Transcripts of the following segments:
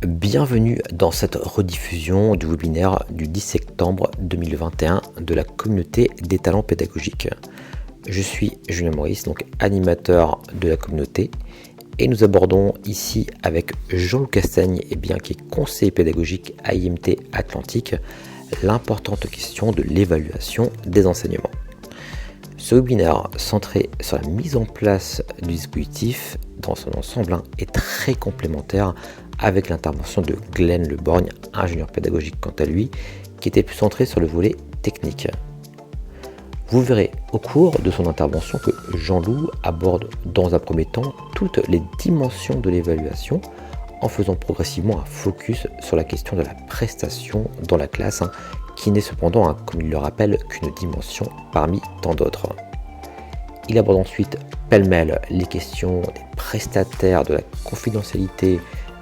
Bienvenue dans cette rediffusion du webinaire du 10 septembre 2021 de la communauté des talents pédagogiques. Je suis Julien Maurice, donc animateur de la communauté, et nous abordons ici avec Jean-Loup Castagne, qui est conseiller pédagogique à IMT Atlantique, l'importante question de l'évaluation des enseignements. Ce webinaire centré sur la mise en place du dispositif dans son ensemble est très complémentaire avec l'intervention de Glenn Leborgne, ingénieur pédagogique quant à lui, qui était plus centré sur le volet technique. Vous verrez au cours de son intervention que Jean-Loup aborde dans un premier temps toutes les dimensions de l'évaluation en faisant progressivement un focus sur la question de la prestation dans la classe, qui n'est cependant, comme il le rappelle, qu'une dimension parmi tant d'autres. Il aborde ensuite pêle-mêle les questions des prestataires, de la confidentialité,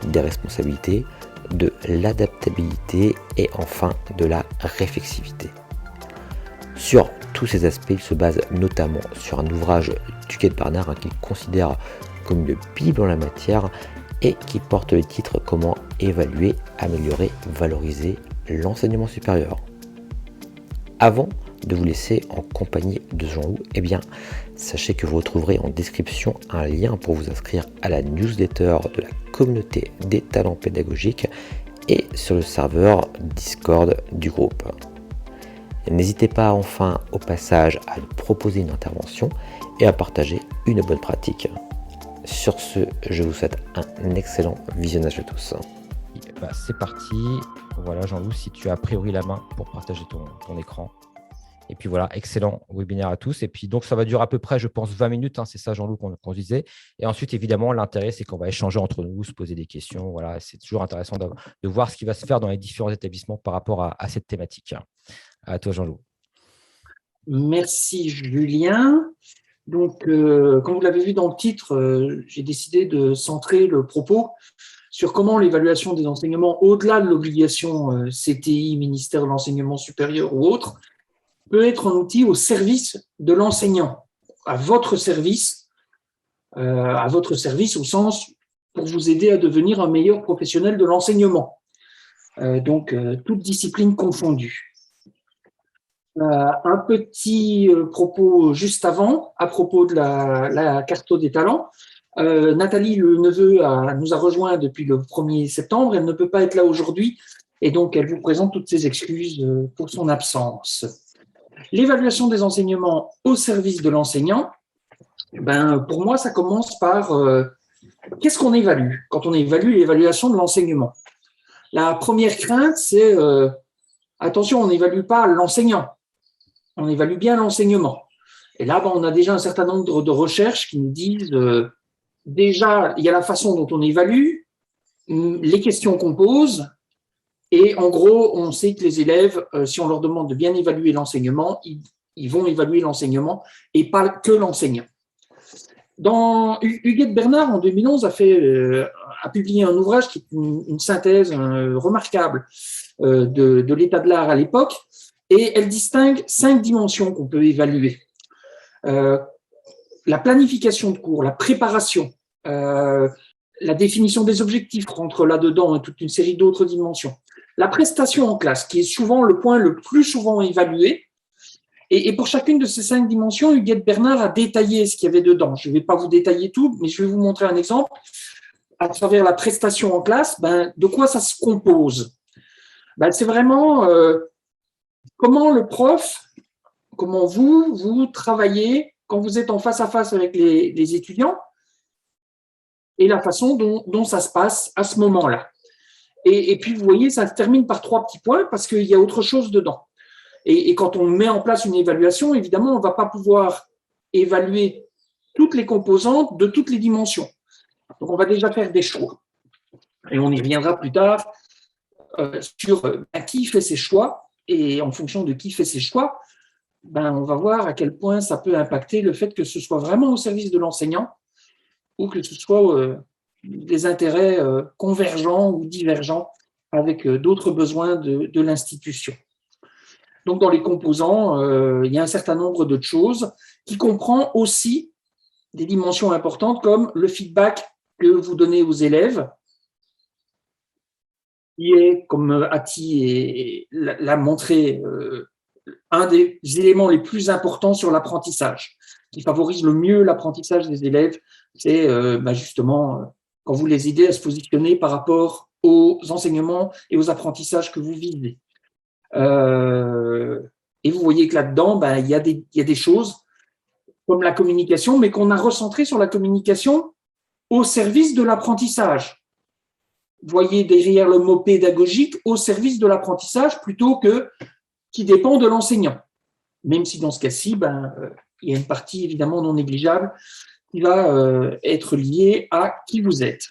des responsabilités, de l'adaptabilité et enfin de la réflexivité. Sur tous ces aspects, il se base notamment sur un ouvrage d'Huguette Bernard qu'il considère comme une bible en la matière et qui porte le titre Comment évaluer, améliorer, valoriser l'enseignement supérieur. Avant de vous laisser en compagnie de Jean-Loup, sachez que vous retrouverez en description un lien pour vous inscrire à la newsletter de la communauté des talents pédagogiques et sur le serveur Discord du groupe. N'hésitez pas enfin au passage à nous proposer une intervention et à partager une bonne pratique. Sur ce, je vous souhaite un excellent visionnage à tous. C'est parti. Voilà, Jean-Loup, si tu as priori la main pour partager ton écran. Et puis voilà, excellent webinaire à tous. Et puis donc, ça va durer à peu près, je pense, 20 minutes. C'est ça, Jean-Loup, qu'on disait. Et ensuite, évidemment, l'intérêt, c'est qu'on va échanger entre nous, se poser des questions. Voilà, c'est toujours intéressant de voir ce qui va se faire dans les différents établissements par rapport à cette thématique. À toi, Jean-Loup. Merci, Julien. Donc, comme vous l'avez vu dans le titre, j'ai décidé de centrer le propos sur comment l'évaluation des enseignements, au-delà de l'obligation CTI, ministère de l'Enseignement supérieur ou autre, peut être un outil au service de l'enseignant, à votre service au sens pour vous aider à devenir un meilleur professionnel de l'enseignement. Toute discipline confondue. Un petit propos juste avant, à propos de la carte des talents. Nathalie Le Neveu nous a rejoint depuis le 1er septembre. Elle ne peut pas être là aujourd'hui et donc elle vous présente toutes ses excuses pour son absence. L'évaluation des enseignements au service de l'enseignant, pour moi, ça commence par qu'est-ce qu'on évalue quand on évalue l'évaluation de l'enseignement. La première crainte, c'est attention, on n'évalue pas l'enseignant, on évalue bien l'enseignement. Et là, on a déjà un certain nombre de recherches qui nous disent déjà, il y a la façon dont on évalue, les questions qu'on pose, et en gros, on sait que les élèves, si on leur demande de bien évaluer l'enseignement, ils vont évaluer l'enseignement et pas que l'enseignant. Huguette Bernard, en 2011, a publié un ouvrage qui est une synthèse remarquable de l'état de l'art à l'époque, et elle distingue 5 dimensions qu'on peut évaluer. La planification de cours, la préparation, la définition des objectifs rentre là-dedans et toute une série d'autres dimensions. La prestation en classe, qui est souvent le point le plus souvent évalué. Et pour chacune de ces 5 dimensions, Huguette Bernard a détaillé ce qu'il y avait dedans. Je ne vais pas vous détailler tout, mais je vais vous montrer un exemple. À travers la prestation en classe, de quoi ça se compose? C'est vraiment comment le prof, comment vous travaillez quand vous êtes en face à face avec les étudiants et la façon dont ça se passe à ce moment-là. Et puis, vous voyez, ça se termine par 3 petits points parce qu'il y a autre chose dedans. Et quand on met en place une évaluation, évidemment, on ne va pas pouvoir évaluer toutes les composantes de toutes les dimensions. Donc, on va déjà faire des choix. Et on y reviendra plus tard sur qui fait ses choix. Et en fonction de qui fait ses choix, on va voir à quel point ça peut impacter le fait que ce soit vraiment au service de l'enseignant ou que ce soit des intérêts convergents ou divergents avec d'autres besoins de l'institution. Donc, dans les composants, il y a un certain nombre de choses qui comprend aussi des dimensions importantes comme le feedback que vous donnez aux élèves, qui est, comme Ati l'a montré, un des éléments les plus importants sur l'apprentissage, qui favorise le mieux l'apprentissage des élèves, c'est justement quand vous les aidez à se positionner par rapport aux enseignements et aux apprentissages que vous vivez. Et vous voyez que là-dedans, il y a des choses comme la communication, mais qu'on a recentré sur la communication au service de l'apprentissage. Vous voyez derrière le mot pédagogique, au service de l'apprentissage, plutôt que qui dépend de l'enseignant. Même si dans ce cas-ci, il y a une partie évidemment non négligeable qui va être liée à qui vous êtes.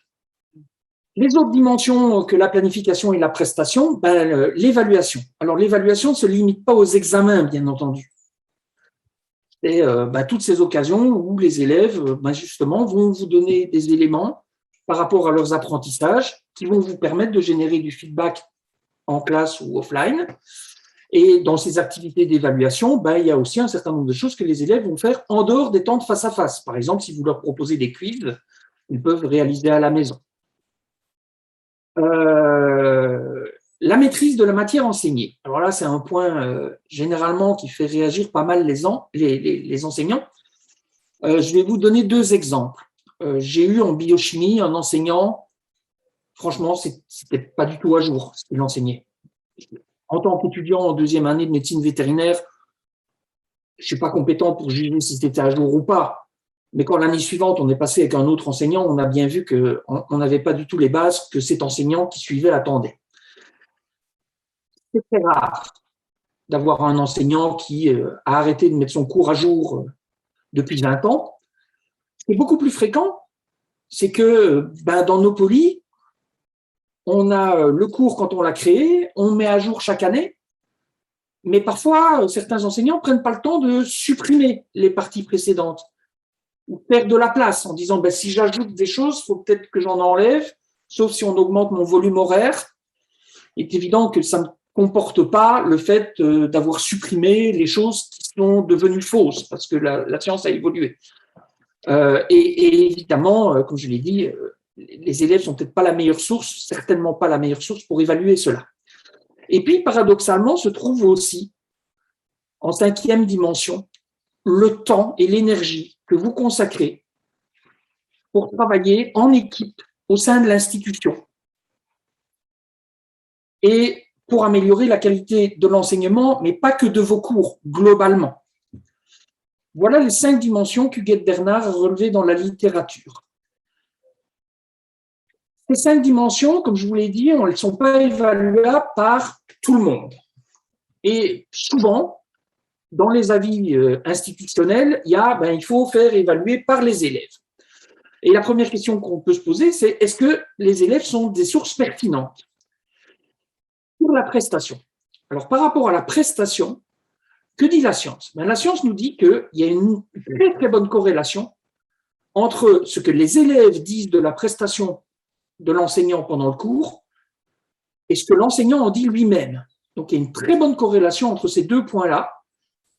Les autres dimensions que la planification et la prestation, l'évaluation. Alors l'évaluation ne se limite pas aux examens, bien entendu. C'est toutes ces occasions où les élèves, justement, vont vous donner des éléments par rapport à leurs apprentissages qui vont vous permettre de générer du feedback en classe ou offline. Et dans ces activités d'évaluation, il y a aussi un certain nombre de choses que les élèves vont faire en dehors des temps de face à face. Par exemple, si vous leur proposez des quiz, ils peuvent réaliser à la maison. La maîtrise de la matière enseignée. Alors là, c'est un point généralement qui fait réagir pas mal les enseignants. Je vais vous donner 2 exemples. J'ai eu en biochimie un enseignant, franchement, c'était pas du tout à jour ce qu'il enseignait. En tant qu'étudiant en 2e année de médecine vétérinaire, je suis pas compétent pour juger si c'était à jour ou pas. Mais quand l'année suivante, on est passé avec un autre enseignant, on a bien vu qu'on n'avait pas du tout les bases que cet enseignant qui suivait attendait. C'est très rare d'avoir un enseignant qui a arrêté de mettre son cours à jour depuis 20 ans. Ce qui est beaucoup plus fréquent, c'est que dans nos polis, on a le cours quand on l'a créé, on met à jour chaque année, mais parfois, certains enseignants ne prennent pas le temps de supprimer les parties précédentes ou faire de la place en disant si j'ajoute des choses, il faut peut-être que j'en enlève, sauf si on augmente mon volume horaire. Il est évident que ça ne comporte pas le fait d'avoir supprimé les choses qui sont devenues fausses, parce que la science a évolué. Et évidemment, comme je l'ai dit, les élèves sont peut-être pas la meilleure source, certainement pas la meilleure source pour évaluer cela. Et puis, paradoxalement, se trouve aussi, en 5e dimension, le temps et l'énergie que vous consacrez pour travailler en équipe au sein de l'institution et pour améliorer la qualité de l'enseignement, mais pas que de vos cours, globalement. Voilà les 5 dimensions qu'Huguette Bernard a relevées dans la littérature. Ces 5 dimensions, comme je vous l'ai dit, elles ne sont pas évaluables par tout le monde. Et souvent, dans les avis institutionnels, il faut faire évaluer par les élèves. Et la première question qu'on peut se poser, c'est est-ce que les élèves sont des sources pertinentes pour la prestation? Alors, par rapport à la prestation, que dit la science? La science nous dit qu'il y a une très, très bonne corrélation entre ce que les élèves disent de la prestation de l'enseignant pendant le cours et ce que l'enseignant en dit lui-même. Donc, il y a une très bonne corrélation entre ces 2 points-là,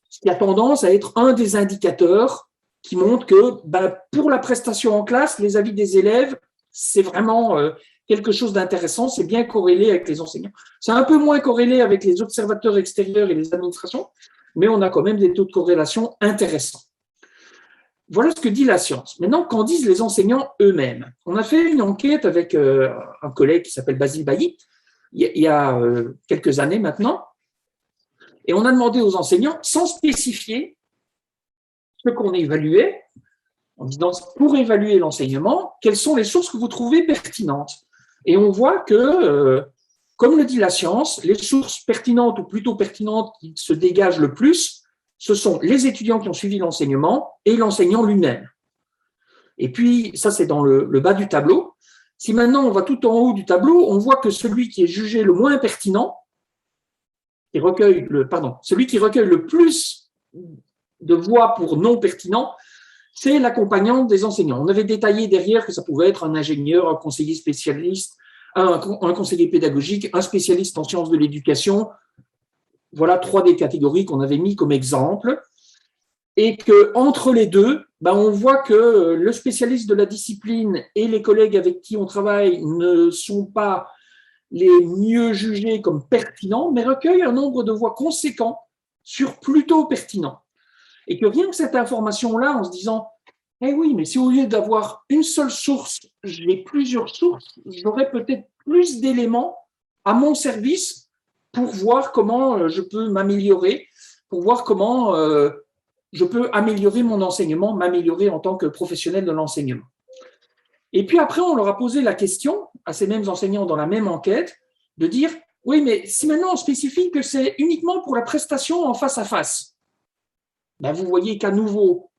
ce qui a tendance à être un des indicateurs qui montre que pour la prestation en classe, les avis des élèves, c'est vraiment quelque chose d'intéressant, c'est bien corrélé avec les enseignants. C'est un peu moins corrélé avec les observateurs extérieurs et les administrations, mais on a quand même des taux de corrélation intéressants. Voilà ce que dit la science. Maintenant, qu'en disent les enseignants eux-mêmes? On a fait une enquête avec un collègue qui s'appelle Basile Bailly, il y a quelques années maintenant, et on a demandé aux enseignants, sans spécifier ce qu'on évaluait, en disant pour évaluer l'enseignement, quelles sont les sources que vous trouvez pertinentes? Et on voit que, comme le dit la science, les sources pertinentes ou plutôt pertinentes qui se dégagent le plus, ce sont les étudiants qui ont suivi l'enseignement et l'enseignant lui-même. Et puis, ça, c'est dans le bas du tableau. Si maintenant on va tout en haut du tableau, on voit que celui qui est jugé le moins pertinent, celui qui recueille le plus de voix pour non pertinent, c'est l'accompagnant des enseignants. On avait détaillé derrière que ça pouvait être un ingénieur, un conseiller spécialiste, un conseiller pédagogique, un spécialiste en sciences de l'éducation. Voilà 3 des catégories qu'on avait mis comme exemple. Et qu'entre les deux, on voit que le spécialiste de la discipline et les collègues avec qui on travaille ne sont pas les mieux jugés comme pertinents, mais recueille un nombre de voix conséquent sur plutôt pertinent. Et que rien que cette information-là, en se disant, eh oui, mais si au lieu d'avoir une seule source, j'ai plusieurs sources, j'aurais peut-être plus d'éléments à mon service pour voir comment je peux m'améliorer, pour voir comment je peux améliorer mon enseignement, m'améliorer en tant que professionnel de l'enseignement. Et puis après, on leur a posé la question, à ces mêmes enseignants dans la même enquête, de dire, oui, mais si maintenant on spécifie que c'est uniquement pour la prestation en face à face, ben vous voyez qu'à nouveau,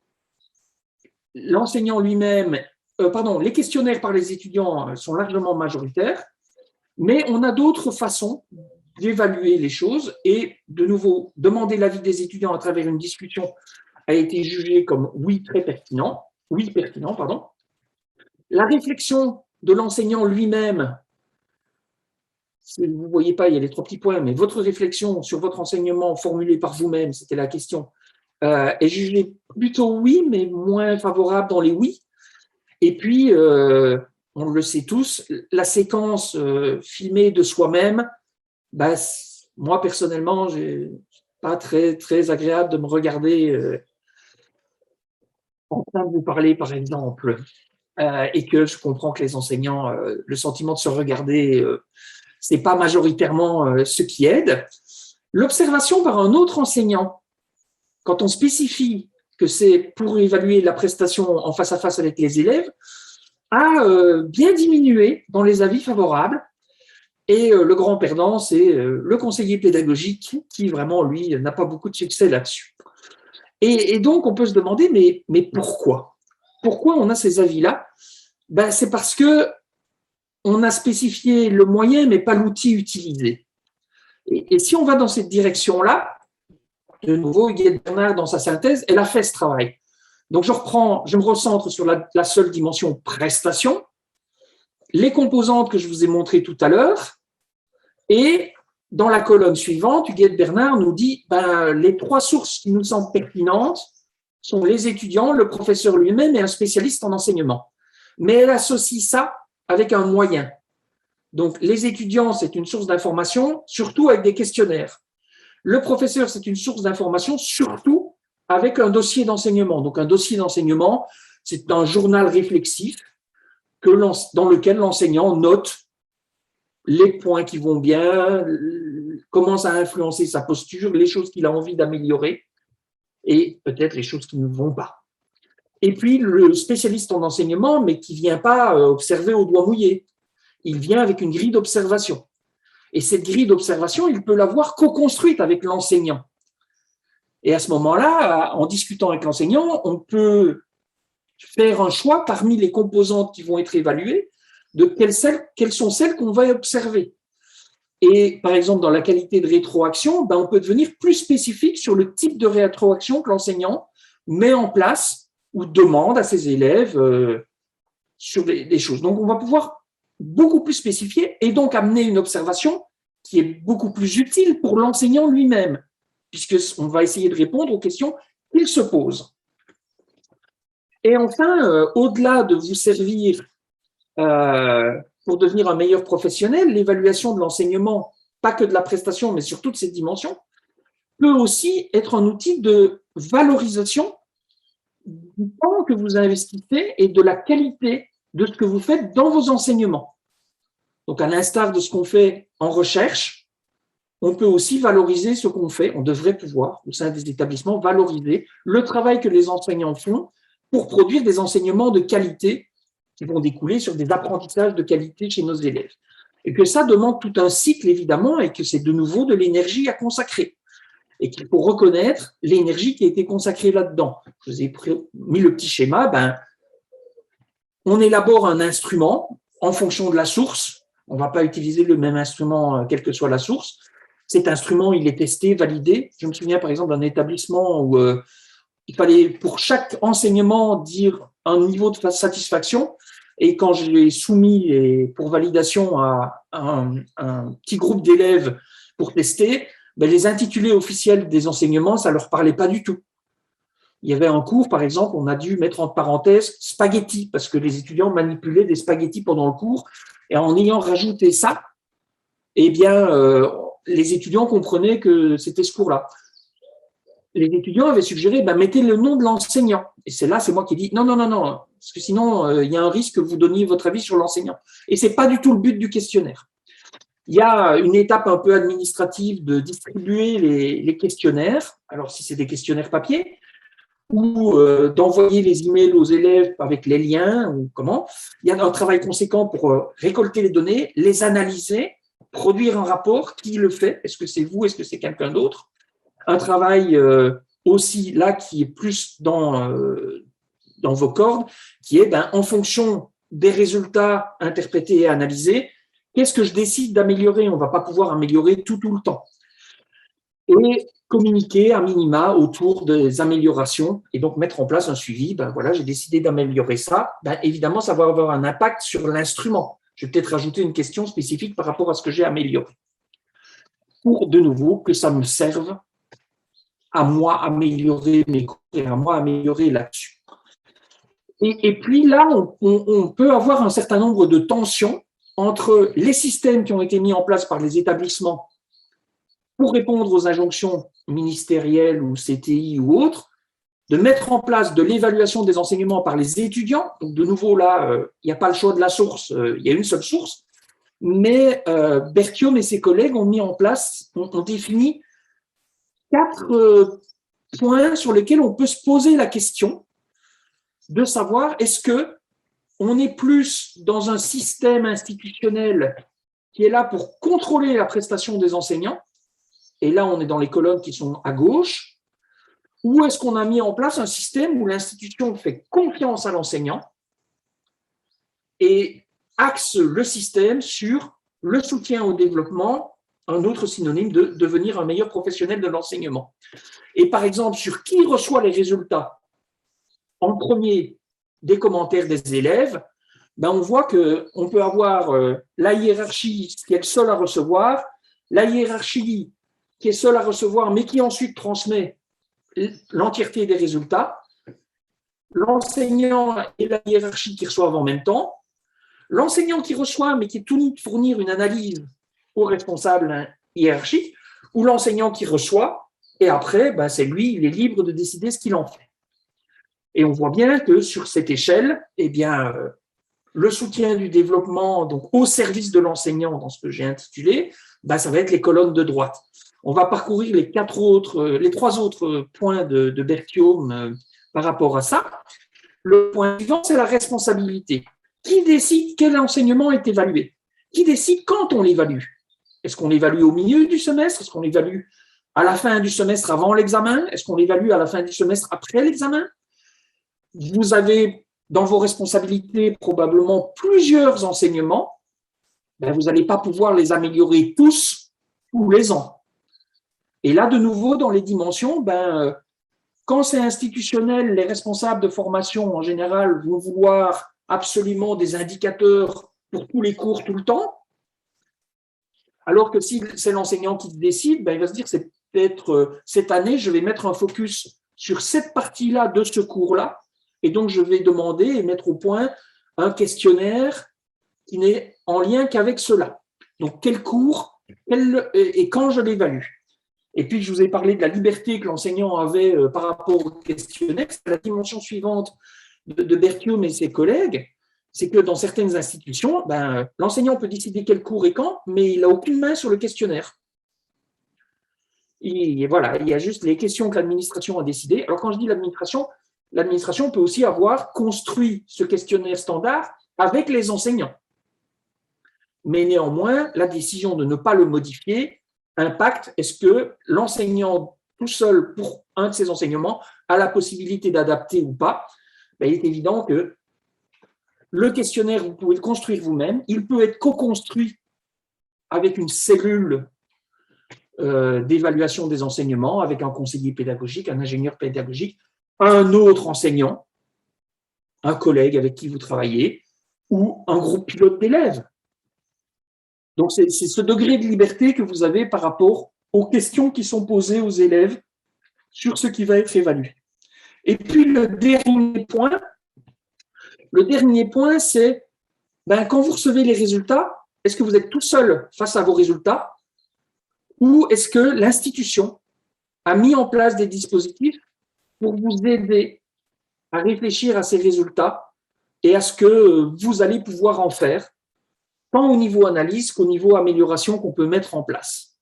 l'enseignant lui-même, les questionnaires par les étudiants sont largement majoritaires, mais on a d'autres façons d'évaluer les choses et de nouveau, demander l'avis des étudiants à travers une discussion a été jugé comme oui, très pertinent, oui, pertinent, pardon. La réflexion de l'enseignant lui-même, vous ne voyez pas, il y a les 3 petits points, mais votre réflexion sur votre enseignement formulé par vous-même, c'était la question, est jugée plutôt oui, mais moins favorable dans les oui. Et puis, on le sait tous, la séquence filmée de soi-même, bah, moi personnellement, c'est pas très, très agréable de me regarder en train de vous parler, par exemple, et que je comprends que les enseignants, le sentiment de se regarder, c'est pas majoritairement ce qui aide. L'observation par un autre enseignant, quand on spécifie que c'est pour évaluer la prestation en face à face avec les élèves, a bien diminué dans les avis favorables. Et le grand perdant, c'est le conseiller pédagogique qui vraiment, lui, n'a pas beaucoup de succès là-dessus. Et donc, on peut se demander, mais pourquoi ? Pourquoi on a ces avis-là ? Ben, c'est parce que on a spécifié le moyen, mais pas l'outil utilisé. Et si on va dans cette direction-là, de nouveau, Huguette Bernard, dans sa synthèse, elle a fait ce travail. Donc, je me recentre sur la seule dimension prestation, les composantes que je vous ai montrées tout à l'heure, et dans la colonne suivante, Huguette Bernard nous dit les 3 sources qui nous semblent pertinentes sont les étudiants, le professeur lui-même et un spécialiste en enseignement. Mais elle associe ça avec un moyen. Donc, les étudiants, c'est une source d'information, surtout avec des questionnaires. Le professeur, c'est une source d'information, surtout avec un dossier d'enseignement. Donc, un dossier d'enseignement, c'est un journal réflexif dans lequel l'enseignant note les points qui vont bien, comment ça a influencé sa posture, les choses qu'il a envie d'améliorer et peut-être les choses qui ne vont pas. Et puis, le spécialiste en enseignement, mais qui ne vient pas observer au doigt mouillé, il vient avec une grille d'observation. Et cette grille d'observation, il peut l'avoir co-construite avec l'enseignant. Et à ce moment-là, en discutant avec l'enseignant, on peut faire un choix parmi les composantes qui vont être évaluées de quelles sont celles qu'on va observer. Et par exemple, dans la qualité de rétroaction, on peut devenir plus spécifique sur le type de rétroaction que l'enseignant met en place ou demande à ses élèves sur des choses. Donc, on va pouvoir beaucoup plus spécifier et donc amener une observation qui est beaucoup plus utile pour l'enseignant lui-même, puisqu'on va essayer de répondre aux questions qu'il se pose. Et enfin, au-delà de vous servir pour devenir un meilleur professionnel, l'évaluation de l'enseignement, pas que de la prestation, mais sur toutes ces dimensions, peut aussi être un outil de valorisation du temps que vous investissez et de la qualité de ce que vous faites dans vos enseignements. Donc, à l'instar de ce qu'on fait en recherche, on peut aussi valoriser ce qu'on fait. On devrait pouvoir, au sein des établissements, valoriser le travail que les enseignants font pour produire des enseignements de qualité qui vont découler sur des apprentissages de qualité chez nos élèves. Et que ça demande tout un cycle, évidemment, et que c'est de nouveau de l'énergie à consacrer. Et qu'il faut reconnaître l'énergie qui a été consacrée là-dedans. Je vous ai mis le petit schéma. On élabore un instrument en fonction de la source. On ne va pas utiliser le même instrument, quelle que soit la source. Cet instrument, il est testé, validé. Je me souviens, par exemple, d'un établissement où il fallait, pour chaque enseignement, dire un niveau de satisfaction. Et quand je l'ai soumis pour validation à un petit groupe d'élèves pour tester, les intitulés officiels des enseignements, ça ne leur parlait pas du tout. Il y avait un cours, par exemple, on a dû mettre en parenthèse spaghetti, parce que les étudiants manipulaient des spaghettis pendant le cours. Et en ayant rajouté ça, eh bien, les étudiants comprenaient que c'était ce cours-là. Les étudiants avaient suggéré, mettez le nom de l'enseignant. Et c'est moi qui ai dit, non, parce que sinon, il y a un risque que vous donniez votre avis sur l'enseignant. Et ce n'est pas du tout le but du questionnaire. Il y a une étape un peu administrative de distribuer les questionnaires, alors si c'est des questionnaires papier, ou d'envoyer les emails aux élèves avec les liens, ou comment. Il y a un travail conséquent pour récolter les données, les analyser, produire un rapport. Qui le fait? Est-ce que c'est vous? Est-ce que c'est quelqu'un d'autre? Un travail aussi là qui est plus dans vos cordes, qui est en fonction des résultats interprétés et analysés, qu'est-ce que je décide d'améliorer? On ne va pas pouvoir améliorer tout le temps. Et communiquer à minima autour des améliorations et donc mettre en place un suivi. Voilà, j'ai décidé d'améliorer ça. Évidemment, ça va avoir un impact sur l'instrument. Je vais peut-être rajouter une question spécifique par rapport à ce que j'ai amélioré. Pour, de nouveau, que ça me serve à moi améliorer mes cours et à moi améliorer là-dessus. Et puis là, on peut avoir un certain nombre de tensions entre les systèmes qui ont été mis en place par les établissements pour répondre aux injonctions ministérielles ou CTI ou autres, de mettre en place de l'évaluation des enseignements par les étudiants. Donc de nouveau, là, il n'y a pas le choix de la source, il y a une seule source, mais Berthiaume et ses collègues ont mis en place, ont défini 4 points sur lesquels on peut se poser la question de savoir est-ce qu'on est plus dans un système institutionnel qui est là pour contrôler la prestation des enseignants, et là on est dans les colonnes qui sont à gauche, ou est-ce qu'on a mis en place un système où l'institution fait confiance à l'enseignant et axe le système sur le soutien au développement, un autre synonyme de devenir un meilleur professionnel de l'enseignement. Et par exemple, sur qui reçoit les résultats, en premier, des commentaires des élèves, on voit qu'on peut avoir la hiérarchie qui est le seul à recevoir, la hiérarchie qui est seule à recevoir, mais qui ensuite transmet l'entièreté des résultats, l'enseignant et la hiérarchie qui reçoivent en même temps, l'enseignant qui reçoit, mais qui est tenu de fournir une analyse au responsable hiérarchique, ou l'enseignant qui reçoit, et après, c'est lui, il est libre de décider ce qu'il en fait. Et on voit bien que sur cette échelle, le soutien du développement donc au service de l'enseignant, dans ce que j'ai intitulé, ça va être les colonnes de droite. On va parcourir les 3 autres points de Berthiaume par rapport à ça. Le point suivant, c'est la responsabilité. Qui décide quel enseignement est évalué? Qui décide quand on l'évalue? Est-ce qu'on l'évalue au milieu du semestre? Est-ce qu'on l'évalue à la fin du semestre avant l'examen? Est-ce qu'on l'évalue à la fin du semestre après l'examen? Vous avez dans vos responsabilités probablement plusieurs enseignements. Vous n'allez pas pouvoir les améliorer tous les ans. Et là, de nouveau, dans les dimensions, quand c'est institutionnel, les responsables de formation, en général, vont vouloir absolument des indicateurs pour tous les cours, tout le temps. Alors que si c'est l'enseignant qui décide, il va se dire, c'est peut-être cette année, je vais mettre un focus sur cette partie-là de ce cours-là. Et donc, je vais demander et mettre au point un questionnaire qui n'est en lien qu'avec cela. Donc, quel cours et quand je l'évalue. Et puis, je vous ai parlé de la liberté que l'enseignant avait par rapport au questionnaire. C'est la dimension suivante de Berthiaume et ses collègues, c'est que dans certaines institutions, l'enseignant peut décider quel cours et quand, mais il n'a aucune main sur le questionnaire. Et voilà, il y a juste les questions que l'administration a décidées. Alors, quand je dis l'administration peut aussi avoir construit ce questionnaire standard avec les enseignants. Mais néanmoins, la décision de ne pas le modifier impacte, est-ce que l'enseignant tout seul pour un de ses enseignements a la possibilité d'adapter ou pas? Il est évident que le questionnaire, vous pouvez le construire vous-même, il peut être co-construit avec une cellule d'évaluation des enseignements, avec un conseiller pédagogique, un ingénieur pédagogique, un autre enseignant, un collègue avec qui vous travaillez, ou un groupe pilote d'élèves. Donc, c'est ce degré de liberté que vous avez par rapport aux questions qui sont posées aux élèves sur ce qui va être évalué. Et puis, le dernier point, c'est quand vous recevez les résultats, est-ce que vous êtes tout seul face à vos résultats ou est-ce que l'institution a mis en place des dispositifs pour vous aider à réfléchir à ces résultats et à ce que vous allez pouvoir en faire, tant au niveau analyse qu'au niveau amélioration qu'on peut mettre en place.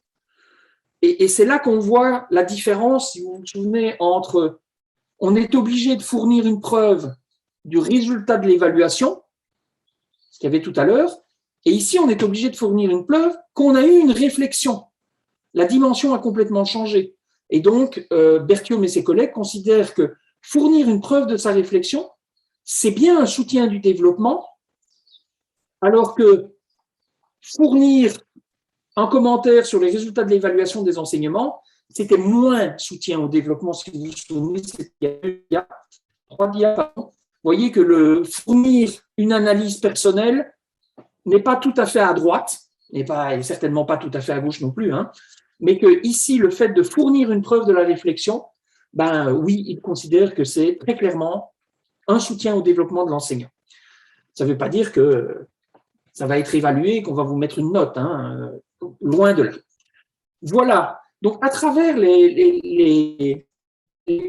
Et c'est là qu'on voit la différence, si vous vous souvenez, entre on est obligé de fournir une preuve du résultat de l'évaluation, ce qu'il y avait tout à l'heure, et ici on est obligé de fournir une preuve qu'on a eu une réflexion. La dimension a complètement changé. Et donc, Berthiaume et ses collègues considèrent que fournir une preuve de sa réflexion, c'est bien un soutien du développement, alors que fournir un commentaire sur les résultats de l'évaluation des enseignements, c'était moins soutien au développement. Si vous vous souvenez, c'était il y a 3 dias. Vous voyez que le fournir une analyse personnelle n'est pas tout à fait à droite, et certainement pas tout à fait à gauche non plus, hein, mais que ici, le fait de fournir une preuve de la réflexion, ben oui, il considère que c'est très clairement un soutien au développement de l'enseignant. Ça ne veut pas dire que ça va être évalué, qu'on va vous mettre une note, hein, loin de là. Voilà. Donc, à travers les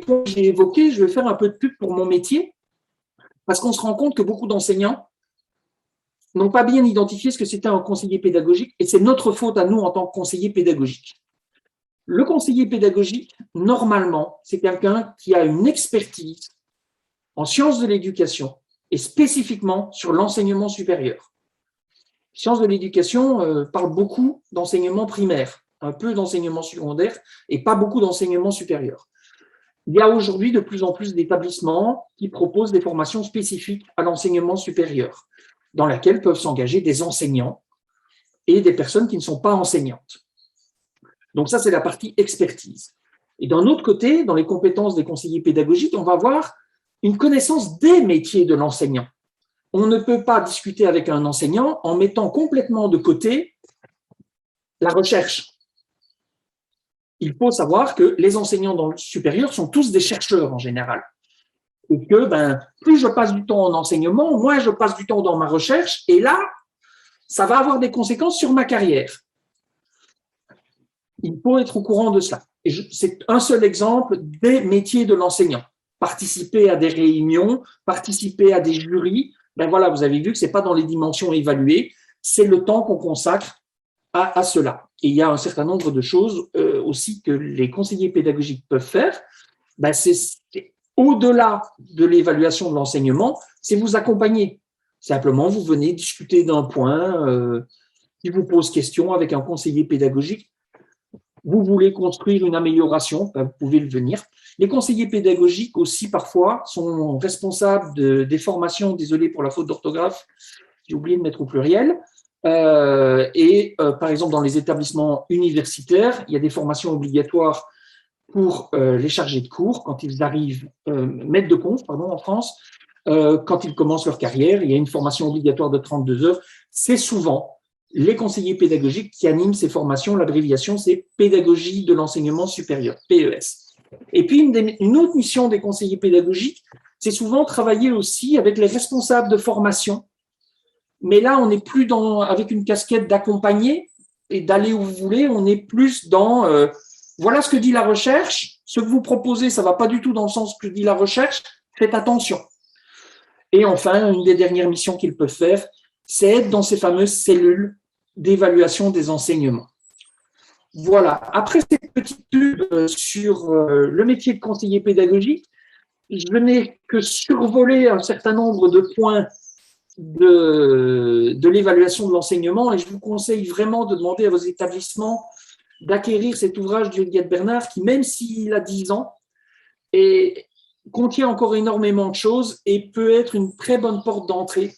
points que j'ai évoqués, je vais faire un peu de pub pour mon métier, parce qu'on se rend compte que beaucoup d'enseignants n'ont pas bien identifié ce que c'était un conseiller pédagogique, et c'est notre faute à nous en tant que conseiller pédagogique. Le conseiller pédagogique, normalement, c'est quelqu'un qui a une expertise en sciences de l'éducation et spécifiquement sur l'enseignement supérieur. Sciences de l'éducation parle beaucoup d'enseignement primaire, un peu d'enseignement secondaire et pas beaucoup d'enseignement supérieur. Il y a aujourd'hui de plus en plus d'établissements qui proposent des formations spécifiques à l'enseignement supérieur, dans lesquelles peuvent s'engager des enseignants et des personnes qui ne sont pas enseignantes. Donc ça, c'est la partie expertise. Et d'un autre côté, dans les compétences des conseillers pédagogiques, on va avoir une connaissance des métiers de l'enseignant. On ne peut pas discuter avec un enseignant en mettant complètement de côté la recherche. Il faut savoir que les enseignants dans le supérieur sont tous des chercheurs en général. Et que plus je passe du temps en enseignement, moins je passe du temps dans ma recherche, et là, ça va avoir des conséquences sur ma carrière. Il faut être au courant de cela. Et c'est un seul exemple des métiers de l'enseignant. Participer à des réunions, participer à des jurys, voilà, vous avez vu que ce n'est pas dans les dimensions évaluées, c'est le temps qu'on consacre à cela. Et il y a un certain nombre de choses aussi que les conseillers pédagogiques peuvent faire. C'est au-delà de l'évaluation de l'enseignement, c'est vous accompagner. Simplement, vous venez discuter d'un point qui vous pose question avec un conseiller pédagogique. Vous voulez construire une amélioration, vous pouvez le venir. Les conseillers pédagogiques aussi, parfois, sont responsables des formations, désolé pour la faute d'orthographe, j'ai oublié de mettre au pluriel, par exemple, dans les établissements universitaires, il y a des formations obligatoires pour les chargés de cours quand ils arrivent, maîtres de conf, en France, quand ils commencent leur carrière, il y a une formation obligatoire de 32 heures. C'est souvent les conseillers pédagogiques qui animent ces formations. L'abréviation, c'est Pédagogie de l'enseignement supérieur, PES. Et puis, une autre mission des conseillers pédagogiques, c'est souvent travailler aussi avec les responsables de formation. Mais là, on n'est plus avec une casquette d'accompagner et d'aller où vous voulez, on est plus dans voilà ce que dit la recherche, ce que vous proposez, ça ne va pas du tout dans le sens que dit la recherche, faites attention. Et enfin, une des dernières missions qu'ils peuvent faire, c'est être dans ces fameuses cellules d'évaluation des enseignements. Voilà. Après cette petite pub sur le métier de conseiller pédagogique, je n'ai que survoler un certain nombre de points de l'évaluation de l'enseignement et je vous conseille vraiment de demander à vos établissements d'acquérir cet ouvrage d'Olivier Bernard qui, même s'il a 10 ans, contient encore énormément de choses et peut être une très bonne porte d'entrée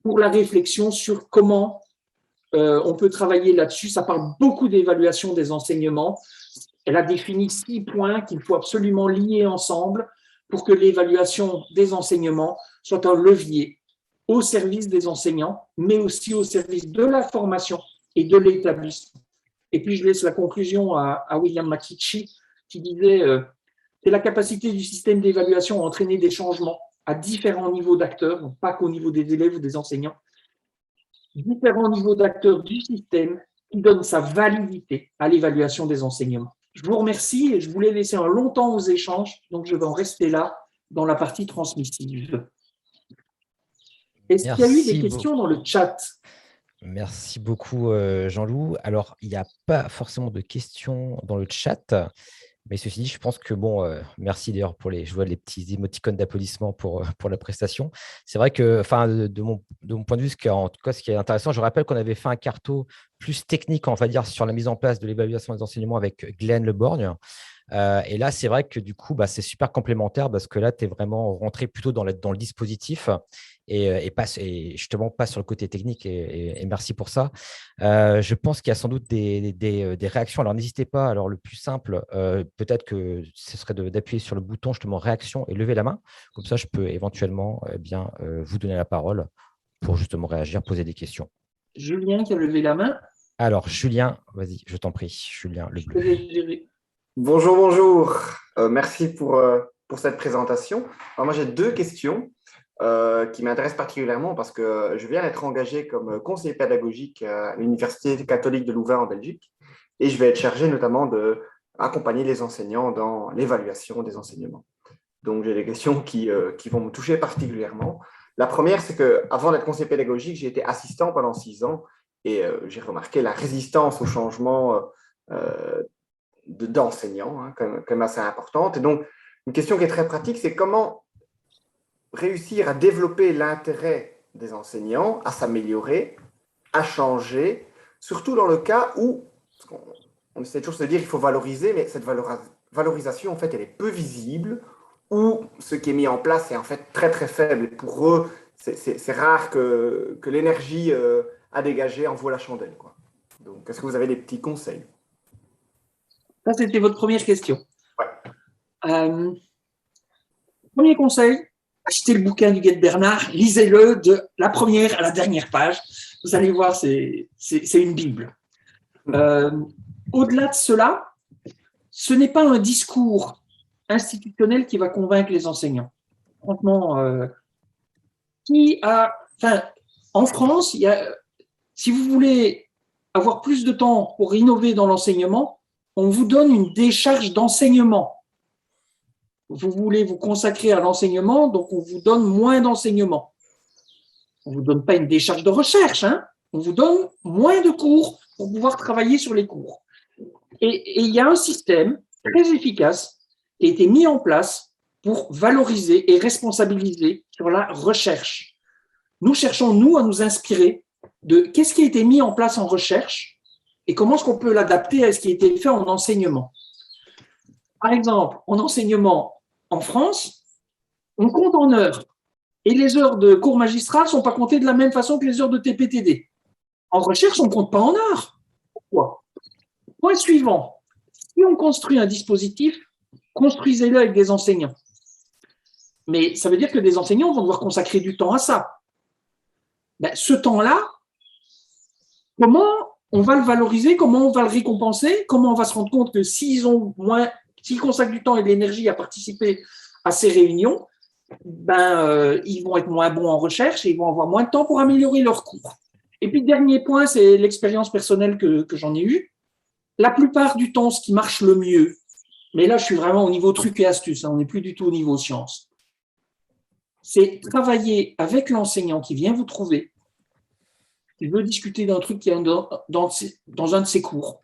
pour la réflexion sur comment on peut travailler là-dessus. Ça parle beaucoup d'évaluation des enseignements. Elle a défini 6 points qu'il faut absolument lier ensemble pour que l'évaluation des enseignements soit un levier au service des enseignants, mais aussi au service de la formation et de l'établissement. Et puis, je laisse la conclusion à William McKitchie qui disait c'est la capacité du système d'évaluation à entraîner des changements à différents niveaux d'acteurs, donc pas qu'au niveau des élèves ou des enseignants, différents niveaux d'acteurs du système qui donnent sa validité à l'évaluation des enseignements. Je vous remercie et je voulais laisser un long temps aux échanges, donc je vais en rester là dans la partie transmissive. Est-ce qu'il y a eu des questions dans le chat? Merci beaucoup, Jean-Loup. Alors, il n'y a pas forcément de questions dans le chat, mais ceci dit, je pense que, merci d'ailleurs je vois les petits émoticônes d'applaudissements pour la prestation. C'est vrai que, de mon point de vue, en tout cas, ce qui est intéressant, je rappelle qu'on avait fait un carto plus technique, on va dire, sur la mise en place de l'évaluation des enseignements avec Glenn Leborgne. Et là, c'est vrai que du coup, c'est super complémentaire parce que là, tu es vraiment rentré plutôt dans le dispositif et justement pas sur le côté technique. Et merci pour ça. Je pense qu'il y a sans doute des réactions. Alors, n'hésitez pas. Alors, le plus simple, peut-être que ce serait d'appuyer sur le bouton justement réaction et lever la main. Comme ça, je peux éventuellement vous donner la parole pour justement réagir, poser des questions. Julien qui a levé la main. Alors, Julien, vas-y, je t'en prie. Julien, le bleu. Bonjour, bonjour. Merci pour cette présentation. Alors, moi, j'ai 2 questions qui m'intéressent particulièrement parce que je viens d'être engagé comme conseiller pédagogique à l'Université catholique de Louvain en Belgique et je vais être chargé notamment d'accompagner les enseignants dans l'évaluation des enseignements. Donc, j'ai des questions qui vont me toucher particulièrement. La première, c'est qu'avant d'être conseiller pédagogique, j'ai été assistant pendant 6 ans et j'ai remarqué la résistance au changement d'enseignants, hein, comme assez importante. Et donc, une question qui est très pratique, c'est comment réussir à développer l'intérêt des enseignants, à s'améliorer, à changer, surtout dans le cas où, on essaie toujours de se dire qu'il faut valoriser, mais cette valorisation, en fait, elle est peu visible, ou ce qui est mis en place est en fait très, très faible. Et pour eux, c'est rare que l'énergie à dégager en vaut la chandelle, quoi. Donc, est-ce que vous avez des petits conseils? Ça, c'était votre première question. Ouais. Premier conseil, achetez le bouquin du Guet Bernard, lisez-le de la première à la dernière page. Vous allez voir, c'est une Bible. Au-delà de cela, ce n'est pas un discours institutionnel qui va convaincre les enseignants. Franchement, en France, si vous voulez avoir plus de temps pour innover dans l'enseignement, on vous donne une décharge d'enseignement. Vous voulez vous consacrer à l'enseignement, donc on vous donne moins d'enseignement. On ne vous donne pas une décharge de recherche, hein, on vous donne moins de cours pour pouvoir travailler sur les cours. Et il y a un système très efficace qui a été mis en place pour valoriser et responsabiliser sur la recherche. Nous cherchons, nous, à nous inspirer de qu'est-ce qui a été mis en place en recherche et comment est-ce qu'on peut l'adapter à ce qui a été fait en enseignement. Par exemple, en enseignement en France, on compte en heures. Et les heures de cours magistral ne sont pas comptées de la même façon que les heures de TPTD. En recherche, on ne compte pas en heures. Pourquoi? Point suivant. Si on construit un dispositif, construisez-le avec des enseignants. Mais ça veut dire que des enseignants vont devoir consacrer du temps à ça. Ce temps-là, comment on va le valoriser, comment on va le récompenser, comment on va se rendre compte que s'ils consacrent du temps et de l'énergie à participer à ces réunions, ils vont être moins bons en recherche et ils vont avoir moins de temps pour améliorer leurs cours. Et puis, le dernier point, c'est l'expérience personnelle que j'en ai eue. La plupart du temps, ce qui marche le mieux, mais là, je suis vraiment au niveau truc et astuce, hein, on n'est plus du tout au niveau science, c'est travailler avec l'enseignant qui vient vous trouver. Il veut discuter d'un truc qui est dans un de ses cours.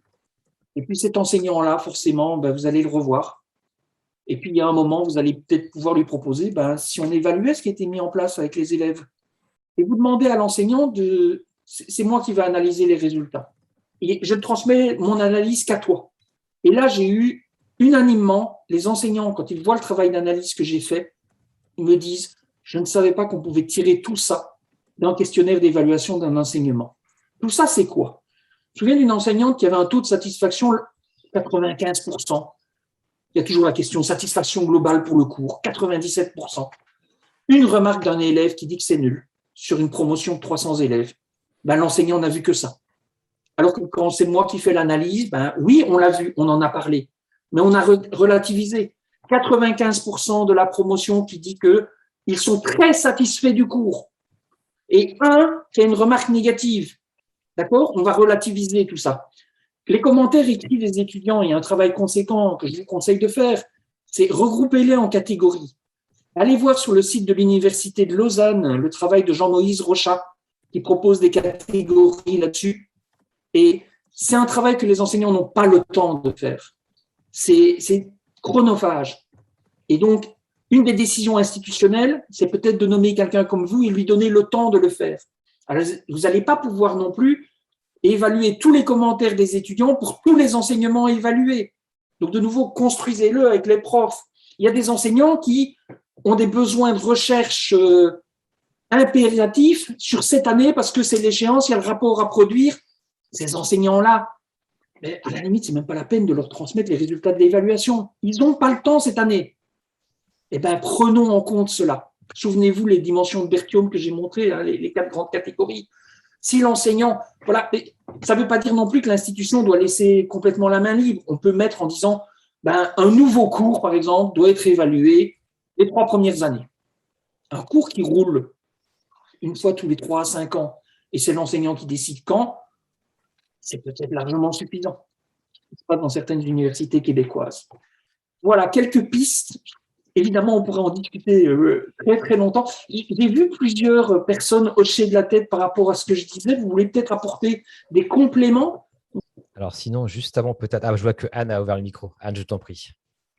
Et puis cet enseignant-là, forcément, vous allez le revoir. Et puis il y a un moment, vous allez peut-être pouvoir lui proposer, si on évaluait ce qui a été mis en place avec les élèves, et vous demandez à l'enseignant c'est moi qui vais analyser les résultats. Et je transmets mon analyse qu'à toi. Et là, j'ai eu unanimement, les enseignants, quand ils voient le travail d'analyse que j'ai fait, ils me disent, je ne savais pas qu'on pouvait tirer tout ça d'un questionnaire d'évaluation d'un enseignement. Tout ça, c'est quoi? Je me souviens d'une enseignante qui avait un taux de satisfaction 95%. Il y a toujours la question satisfaction globale pour le cours, 97%. Une remarque d'un élève qui dit que c'est nul sur une promotion de 300 élèves. L'enseignant n'a vu que ça. Alors que quand c'est moi qui fais l'analyse, oui, on l'a vu, on en a parlé, mais on a relativisé. 95% de la promotion qui dit qu'ils sont très satisfaits du cours. et un fait une remarque négative. D'accord? On va relativiser tout ça. Les commentaires écrits des étudiants, il y a un travail conséquent que je vous conseille de faire, c'est regrouper-les en catégories. Allez voir sur le site de l'Université de Lausanne le travail de Jean-Moïse Rochat qui propose des catégories là-dessus. Et c'est un travail que les enseignants n'ont pas le temps de faire. C'est chronophage. Et donc, une des décisions institutionnelles, c'est peut-être de nommer quelqu'un comme vous et lui donner le temps de le faire. Alors, vous n'allez pas pouvoir non plus évaluer tous les commentaires des étudiants pour tous les enseignements évalués. Donc, de nouveau, construisez-le avec les profs. Il y a des enseignants qui ont des besoins de recherche impératifs sur cette année parce que c'est l'échéance, il y a le rapport à produire. Ces enseignants-là, mais à la limite, c'est même pas la peine de leur transmettre les résultats de l'évaluation. Ils n'ont pas le temps cette année. Eh bien, prenons en compte cela. Souvenez-vous les dimensions de Berthiaume que j'ai montrées, hein, les 4 grandes catégories. Si l'enseignant, voilà, ça ne veut pas dire non plus que l'institution doit laisser complètement la main libre. On peut mettre en disant, un nouveau cours, par exemple, doit être évalué les 3 premières années. Un cours qui roule une fois tous les 3 à 5 ans, et c'est l'enseignant qui décide quand, c'est peut-être largement suffisant. C'est pas dans certaines universités québécoises. Voilà, quelques pistes. Évidemment, on pourrait en discuter très très longtemps. J'ai vu plusieurs personnes hocher de la tête par rapport à ce que je disais. Vous voulez peut-être apporter des compléments? Alors sinon, juste avant peut-être… Ah, je vois que Anne a ouvert le micro. Anne, je t'en prie.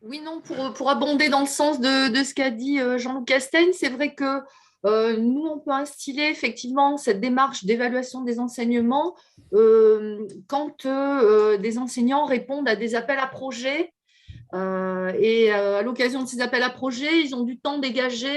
Oui, non, pour abonder dans le sens de ce qu'a dit Jean-Luc Castaigne, c'est vrai que nous, on peut instiller effectivement cette démarche d'évaluation des enseignements quand des enseignants répondent à des appels à projets. Et à l'occasion de ces appels à projets, ils ont du temps dégagé,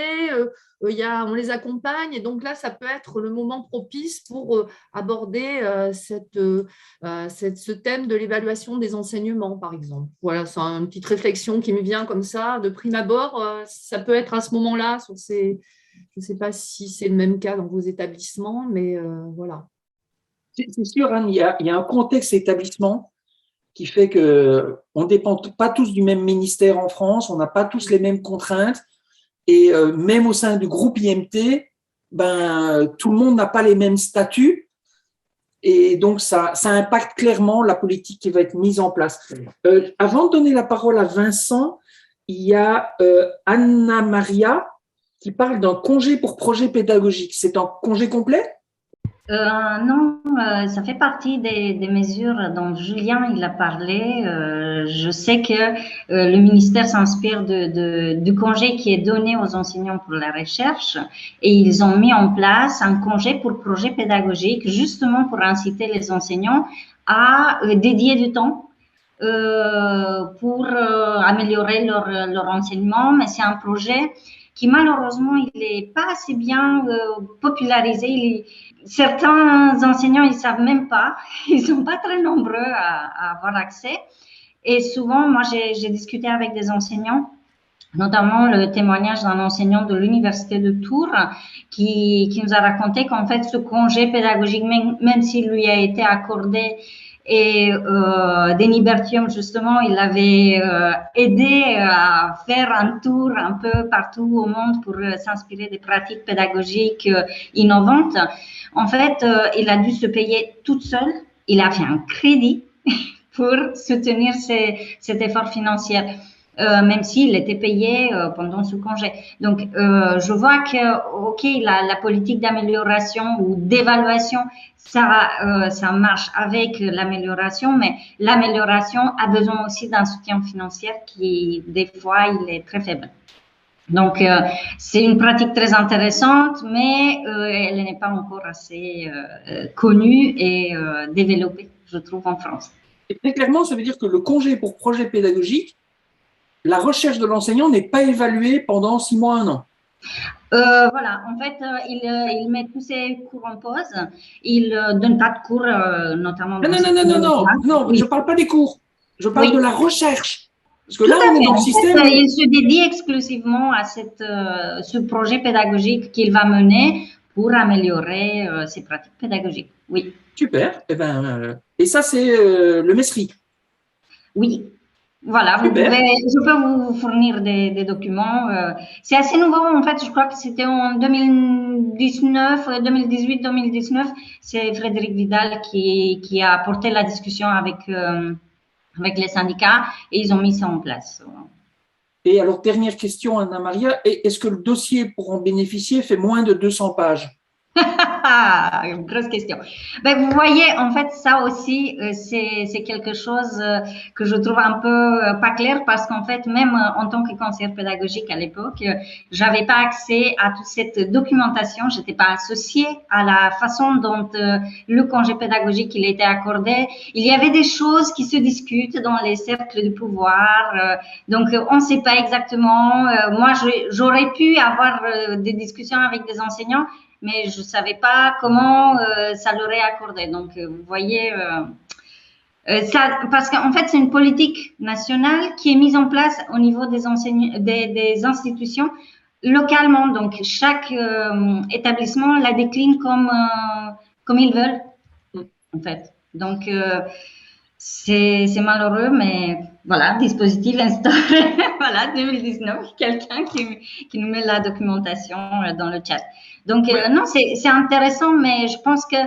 on les accompagne, et donc là, ça peut être le moment propice pour aborder ce thème de l'évaluation des enseignements, par exemple. Voilà, c'est une petite réflexion qui me vient comme ça, de prime abord. Ça peut être à ce moment-là, je ne sais pas si c'est le même cas dans vos établissements, mais voilà. C'est sûr, Anne, il y a un contexte établissement qui fait qu'on ne dépend pas tous du même ministère en France, on n'a pas tous les mêmes contraintes, et même au sein du groupe IMT, tout le monde n'a pas les mêmes statuts, et donc ça impacte clairement la politique qui va être mise en place. Avant de donner la parole à Vincent, il y a Anna Maria qui parle d'un congé pour projet pédagogique. C'est un congé complet ? Non, ça fait partie des mesures dont Julien il a parlé. Je sais que le ministère s'inspire du congé qui est donné aux enseignants pour la recherche, et ils ont mis en place un congé pour projet pédagogique justement pour inciter les enseignants à dédier du temps pour améliorer leur enseignement. Mais c'est un projet qui malheureusement il est pas assez bien popularisé. Certains enseignants ils savent même pas, ils sont pas très nombreux à avoir accès. Et souvent, moi j'ai discuté avec des enseignants, notamment le témoignage d'un enseignant de l'université de Tours qui nous a raconté qu'en fait ce congé pédagogique, même s'il lui a été accordé, et Denis Berthiaume, justement, il avait aidé à faire un tour un peu partout au monde pour s'inspirer des pratiques pédagogiques innovantes. En fait, il a dû se payer toute seule. Il a fait un crédit pour soutenir cet effort financier, même s'il était payé pendant ce congé. Donc, je vois que, ok, la politique d'amélioration ou d'évaluation, ça marche avec l'amélioration, mais l'amélioration a besoin aussi d'un soutien financier qui, des fois, il est très faible. Donc, c'est une pratique très intéressante, mais elle n'est pas encore assez connue et développée, je trouve, en France. Et très clairement, ça veut dire que le congé pour projet pédagogique, la recherche de l'enseignant n'est pas évaluée pendant 6 mois, 1 an. Voilà, en fait, il met tous ses cours en pause. Il donne pas de cours, notamment. Non, oui. Je parle pas des cours. Je parle de la recherche. Parce que Tout là, on est dans le système. Il se dédie exclusivement à ce projet pédagogique qu'il va mener pour améliorer ses pratiques pédagogiques. Oui. Super. Et ça, c'est le MESRI. Oui. Voilà, Super. je peux vous fournir des documents. C'est assez nouveau, en fait. Je crois que c'était en 2019, 2018, 2019. C'est Frédéric Vidal qui a apporté la discussion avec les syndicats et ils ont mis ça en place. Et alors, dernière question, Anna-Maria, est-ce que le dossier pour en bénéficier fait moins de 200 pages? Une grosse question. Ben, vous voyez, en fait, ça aussi, c'est quelque chose que je trouve un peu pas clair parce qu'en fait, même en tant que conseillère pédagogique à l'époque, j'avais pas accès à toute cette documentation. J'étais pas associée à la façon dont le congé pédagogique il était accordé. Il y avait des choses qui se discutent dans les cercles de pouvoir. Donc, on ne sait pas exactement. Moi, j'aurais pu avoir des discussions avec des enseignants, mais je ne savais pas comment ça leur est accordé. Donc, vous voyez, ça, parce qu'en fait, c'est une politique nationale qui est mise en place au niveau des institutions localement. Donc, chaque établissement la décline comme ils veulent, en fait. Donc, c'est malheureux, mais voilà, dispositif instauré, voilà, 2019, quelqu'un qui nous met la documentation dans le chat. Donc, non, c'est intéressant, mais je pense que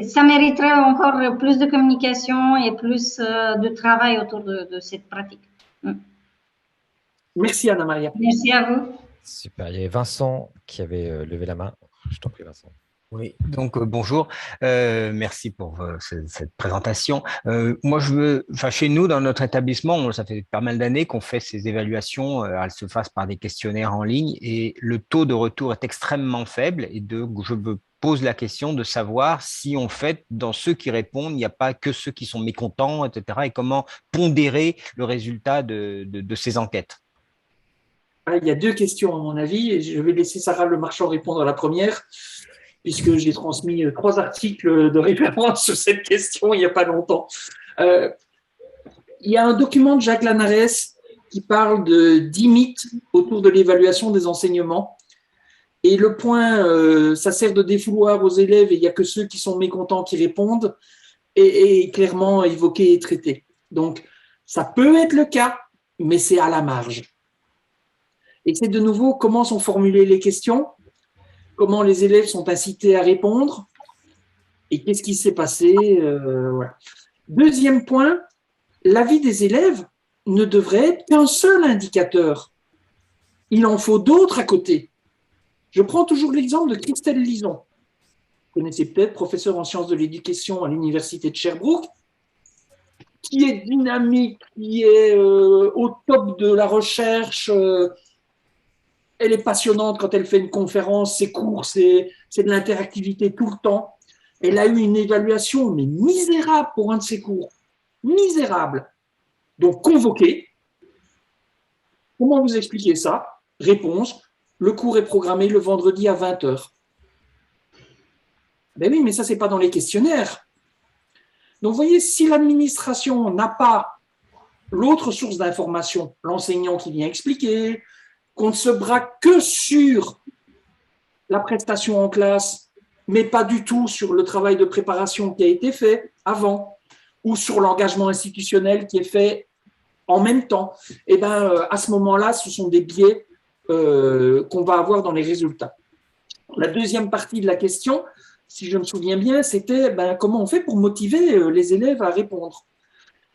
ça mériterait encore plus de communication et plus de travail autour de cette pratique. Merci, Anna-Maria. Merci à vous. Super. Il y avait Vincent qui avait levé la main. Je t'en prie, Vincent. Oui, donc bonjour, merci pour cette présentation. Moi, chez nous, dans notre établissement, ça fait pas mal d'années qu'on fait ces évaluations, elles se fassent par des questionnaires en ligne et le taux de retour est extrêmement faible et je me pose la question de savoir si en fait, dans ceux qui répondent, il n'y a pas que ceux qui sont mécontents, etc. et comment pondérer le résultat de ces enquêtes. Il y a deux questions à mon avis et je vais laisser Sarah Le Marchand répondre à la première, puisque j'ai transmis 3 articles de référence sur cette question il n'y a pas longtemps. Il y a un document de Jacques Lanares qui parle de 10 mythes autour de l'évaluation des enseignements. Et le point, ça sert de défouloir aux élèves et il n'y a que ceux qui sont mécontents qui répondent, est clairement évoqué et traité. Donc, ça peut être le cas, mais c'est à la marge. Et c'est de nouveau comment sont formulées les questions, comment les élèves sont incités à répondre et qu'est-ce qui s'est passé. Voilà. Deuxième point, l'avis des élèves ne devrait être qu'un seul indicateur. Il en faut d'autres à côté. Je prends toujours l'exemple de Christelle Lison. Vous connaissez peut-être, professeure en sciences de l'éducation à l'université de Sherbrooke, qui est dynamique, qui est au top de la recherche. Elle est passionnante quand elle fait une conférence, ses cours, c'est de l'interactivité tout le temps. Elle a eu une évaluation, mais misérable pour un de ses cours. Misérable. Donc, convoquée. Comment vous expliquez ça? Réponse, le cours est programmé le vendredi à 20h. Ben oui, mais ça, ce n'est pas dans les questionnaires. Donc, vous voyez, si l'administration n'a pas l'autre source d'information, l'enseignant qui vient expliquer, qu'on ne se braque que sur la prestation en classe, mais pas du tout sur le travail de préparation qui a été fait avant, ou sur l'engagement institutionnel qui est fait en même temps, et ben, à ce moment-là, ce sont des biais qu'on va avoir dans les résultats. La deuxième partie de la question, si je me souviens bien, c'était comment on fait pour motiver les élèves à répondre.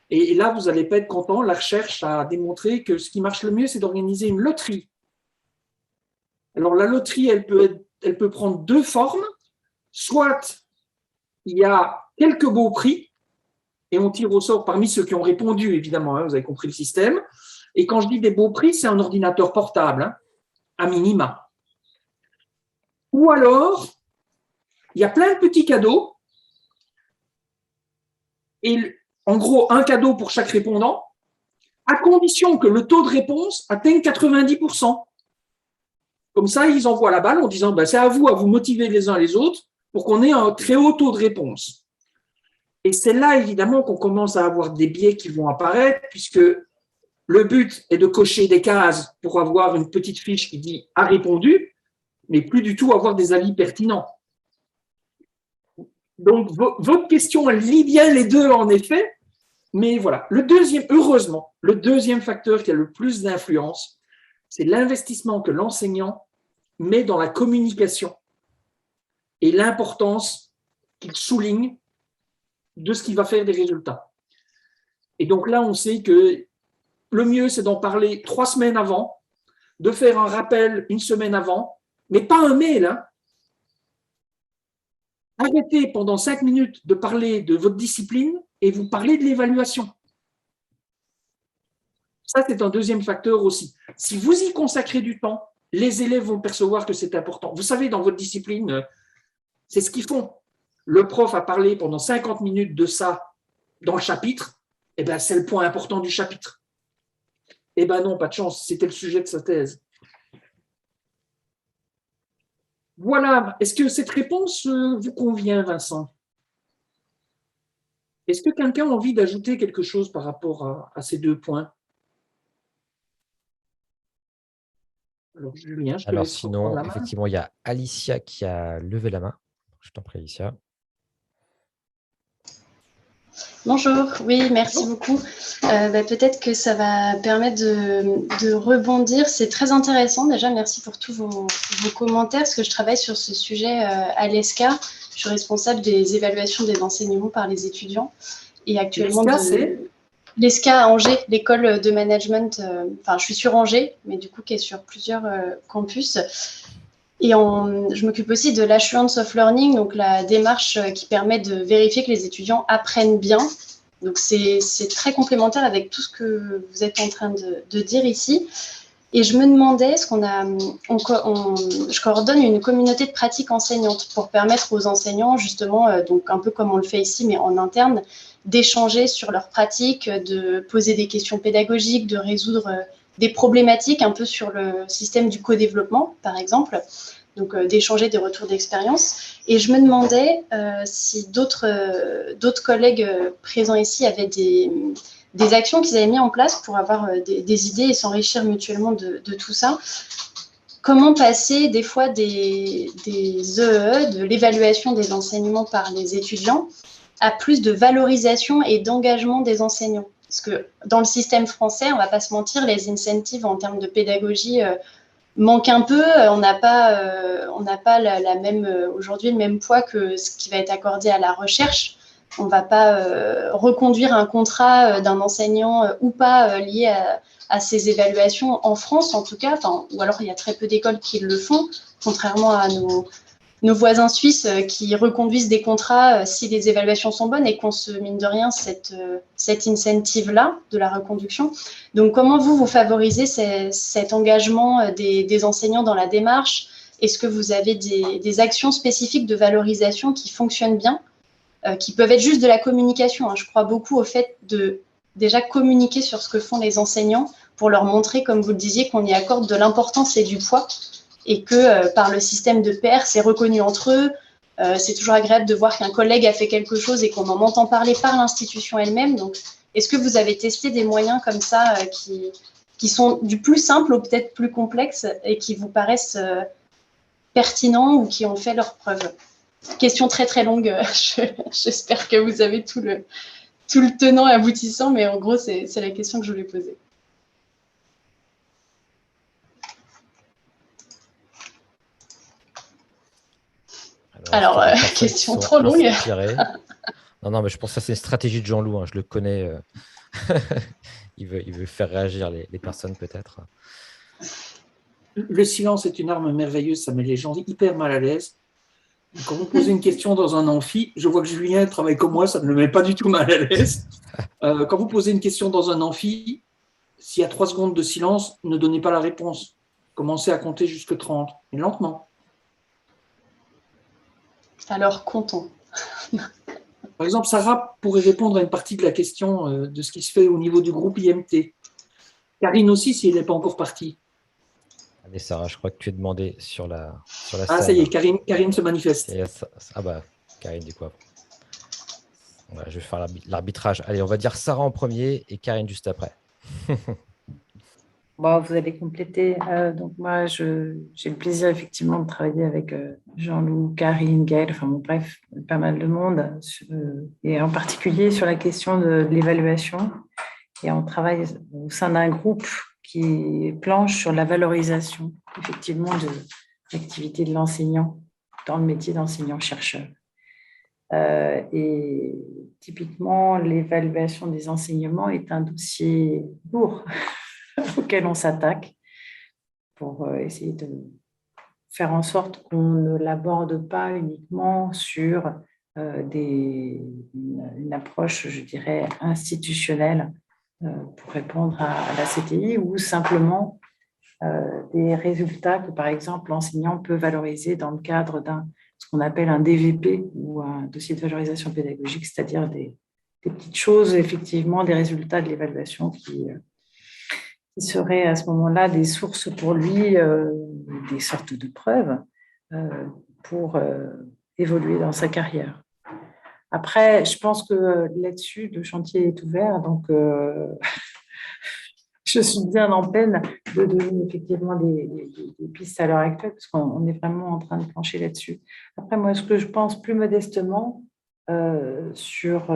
Et là, vous n'allez pas être content, la recherche a démontré que ce qui marche le mieux, c'est d'organiser une loterie. Alors, la loterie, elle peut prendre 2 formes. Soit il y a quelques beaux prix, et on tire au sort parmi ceux qui ont répondu, évidemment, vous avez compris le système. Et quand je dis des beaux prix, c'est un ordinateur portable, à minima. Ou alors, il y a plein de petits cadeaux, et en gros, un cadeau pour chaque répondant, à condition que le taux de réponse atteigne 90%. Comme ça, ils envoient la balle en disant c'est à vous motiver les uns les autres pour qu'on ait un très haut taux de réponse. Et c'est là, évidemment, qu'on commence à avoir des biais qui vont apparaître, puisque le but est de cocher des cases pour avoir une petite fiche qui dit « a répondu », mais plus du tout avoir des avis pertinents. Donc, votre question, elle lit bien les deux, en effet, Mais voilà, heureusement, le deuxième facteur qui a le plus d'influence, c'est l'investissement que l'enseignant met dans la communication et l'importance qu'il souligne de ce qui va faire des résultats. Et donc là, on sait que le mieux, c'est d'en parler 3 semaines avant, de faire un rappel 1 semaine avant, mais pas un mail. Hein. Arrêtez pendant 5 minutes de parler de votre discipline et vous parlez de l'évaluation. Ça, c'est un deuxième facteur aussi. Si vous y consacrez du temps, les élèves vont percevoir que c'est important. Vous savez, dans votre discipline, c'est ce qu'ils font. Le prof a parlé pendant 50 minutes de ça dans le chapitre, eh ben, c'est le point important du chapitre. Eh bien non, pas de chance, c'était le sujet de sa thèse. Voilà, est-ce que cette réponse vous convient, Vincent? Est-ce que quelqu'un a envie d'ajouter quelque chose par rapport à ces 2 points? Alors, Julien, je te laisse sinon, reprendre la main. effectivement, il y a Alicia qui a levé la main. Je t'en prie, Alicia. Bonjour, oui, merci beaucoup. Peut-être que ça va permettre de rebondir. C'est très intéressant. Déjà, merci pour tous vos commentaires, parce que je travaille sur ce sujet à l'ESCA. Je suis responsable des évaluations des enseignements par les étudiants. Et actuellement, l'ESCA à Angers, l'école de management, je suis sur Angers, mais du coup, qui est sur plusieurs campus. Et je m'occupe aussi de l'assurance of learning, donc la démarche qui permet de vérifier que les étudiants apprennent bien. Donc, c'est très complémentaire avec tout ce que vous êtes en train de dire ici. Et je me demandais, je coordonne une communauté de pratique enseignante pour permettre aux enseignants, justement, donc un peu comme on le fait ici, mais en interne, d'échanger sur leurs pratiques, de poser des questions pédagogiques, de résoudre des problématiques un peu sur le système du co-développement, par exemple, donc d'échanger des retours d'expérience. Et je me demandais si d'autres collègues présents ici avaient des actions qu'ils avaient mis en place pour avoir des idées et s'enrichir mutuellement de tout ça. Comment passer des fois des EE, de l'évaluation des enseignements par les étudiants, à plus de valorisation et d'engagement des enseignants? Parce que dans le système français, on ne va pas se mentir, les incentives en termes de pédagogie manquent un peu. On n'a pas aujourd'hui le même poids que ce qui va être accordé à la recherche. On ne va pas reconduire un contrat d'un enseignant ou pas lié à ces évaluations en France, en tout cas. Ou alors, il y a très peu d'écoles qui le font, contrairement à nos voisins suisses qui reconduisent des contrats si les évaluations sont bonnes et qu'on se mine de rien cette incentive-là de la reconduction. Donc, comment vous favorisez cet engagement des enseignants dans la démarche? Est-ce que vous avez des actions spécifiques de valorisation qui fonctionnent bien, qui peuvent être juste de la communication, hein? Je crois beaucoup au fait de déjà communiquer sur ce que font les enseignants pour leur montrer, comme vous le disiez, qu'on y accorde de l'importance et du poids, et que par le système de pairs, c'est reconnu entre eux. C'est toujours agréable de voir qu'un collègue a fait quelque chose et qu'on en entend parler par l'institution elle-même. Donc, est-ce que vous avez testé des moyens comme ça qui sont du plus simple au peut-être plus complexe et qui vous paraissent pertinents ou qui ont fait leurs preuves? Question très très longue. J'espère que vous avez tout le tenant et aboutissant, mais en gros, c'est la question que je voulais poser. Alors question trop longue. Non, mais je pense que ça, c'est une stratégie de Jean-Loup. Hein, je le connais. Il veut faire réagir les personnes, peut-être. Le silence est une arme merveilleuse. Ça met les gens hyper mal à l'aise. Quand vous posez une question dans un amphi, je vois que Julien travaille comme moi, ça ne le met pas du tout mal à l'aise. Quand vous posez une question dans un amphi, s'il y a 3 secondes de silence, ne donnez pas la réponse. Commencez à compter jusque 30, et lentement. Alors, comptons. Par exemple, Sarah pourrait répondre à une partie de la question de ce qui se fait au niveau du groupe IMT. Karine aussi, si elle n'est pas encore partie. Allez, Sarah, je crois que tu es demandée sur la scène. Ah, ça y est, Karine se manifeste. Karine, du coup. Voilà, je vais faire l'arbitrage. Allez, on va dire Sarah en premier et Karine juste après. Bon, vous allez compléter. Donc moi, j'ai le plaisir effectivement de travailler avec Jean-Loup, Karine, Gaëlle, enfin bon, bref, pas mal de monde, et en particulier sur la question de l'évaluation. Et on travaille au sein d'un groupe qui planche sur la valorisation effectivement de l'activité de l'enseignant dans le métier d'enseignant-chercheur. Et typiquement, l'évaluation des enseignements est un dossier lourd auquel on s'attaque pour essayer de faire en sorte qu'on ne l'aborde pas uniquement sur une approche, je dirais, institutionnelle pour répondre à la CTI ou simplement des résultats que, par exemple, l'enseignant peut valoriser dans le cadre ce qu'on appelle un DVP ou un dossier de valorisation pédagogique, c'est-à-dire des petites choses, effectivement, des résultats de l'évaluation qui seraient à ce moment-là des sources pour lui, des sortes de preuves pour évoluer dans sa carrière. Après, je pense que là-dessus, le chantier est ouvert, donc je suis bien en peine de donner effectivement des pistes à l'heure actuelle, parce qu'on est vraiment en train de plancher là-dessus. Après, moi, ce que je pense plus modestement sur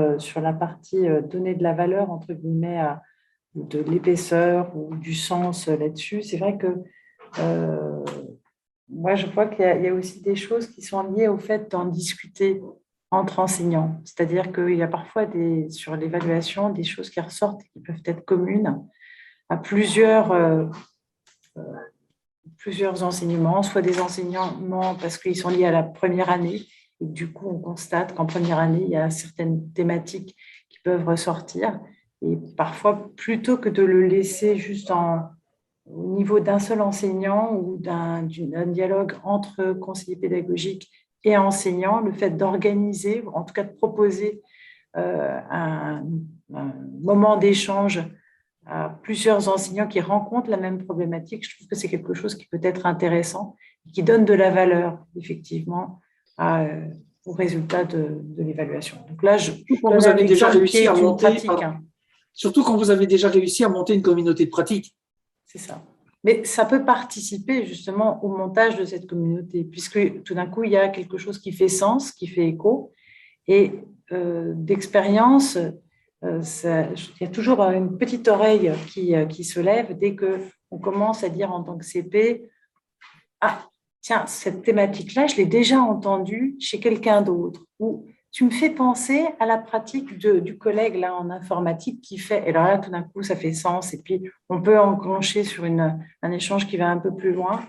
la partie donner de la valeur, entre guillemets, de l'épaisseur ou du sens là-dessus, c'est vrai que moi, je crois qu'il y a aussi des choses qui sont liées au fait d'en discuter entre enseignants. C'est-à-dire qu'il y a parfois sur l'évaluation des choses qui ressortent qui peuvent être communes à plusieurs enseignements, soit des enseignements parce qu'ils sont liés à la première année, et du coup, on constate qu'en première année, il y a certaines thématiques qui peuvent ressortir. Et parfois, plutôt que de le laisser juste au niveau d'un seul enseignant ou d'un dialogue entre conseiller pédagogique et enseignant, le fait d'organiser, en tout cas de proposer un moment d'échange à plusieurs enseignants qui rencontrent la même problématique, je trouve que c'est quelque chose qui peut être intéressant, qui donne de la valeur, effectivement, au résultat de l'évaluation. Donc là, vous avez déjà réussi à monter, pratique, surtout quand vous avez déjà réussi à monter une communauté de pratique. C'est ça. Mais ça peut participer justement au montage de cette communauté, puisque tout d'un coup, il y a quelque chose qui fait sens, qui fait écho, et d'expérience, il y a toujours une petite oreille qui se lève dès qu'on commence à dire en tant que CP, ah, tiens, cette thématique-là, je l'ai déjà entendue chez quelqu'un d'autre. Ou tu me fais penser à la pratique du collègue là, en informatique qui fait, et alors là, tout d'un coup, ça fait sens. Et puis, on peut enclencher sur un échange qui va un peu plus loin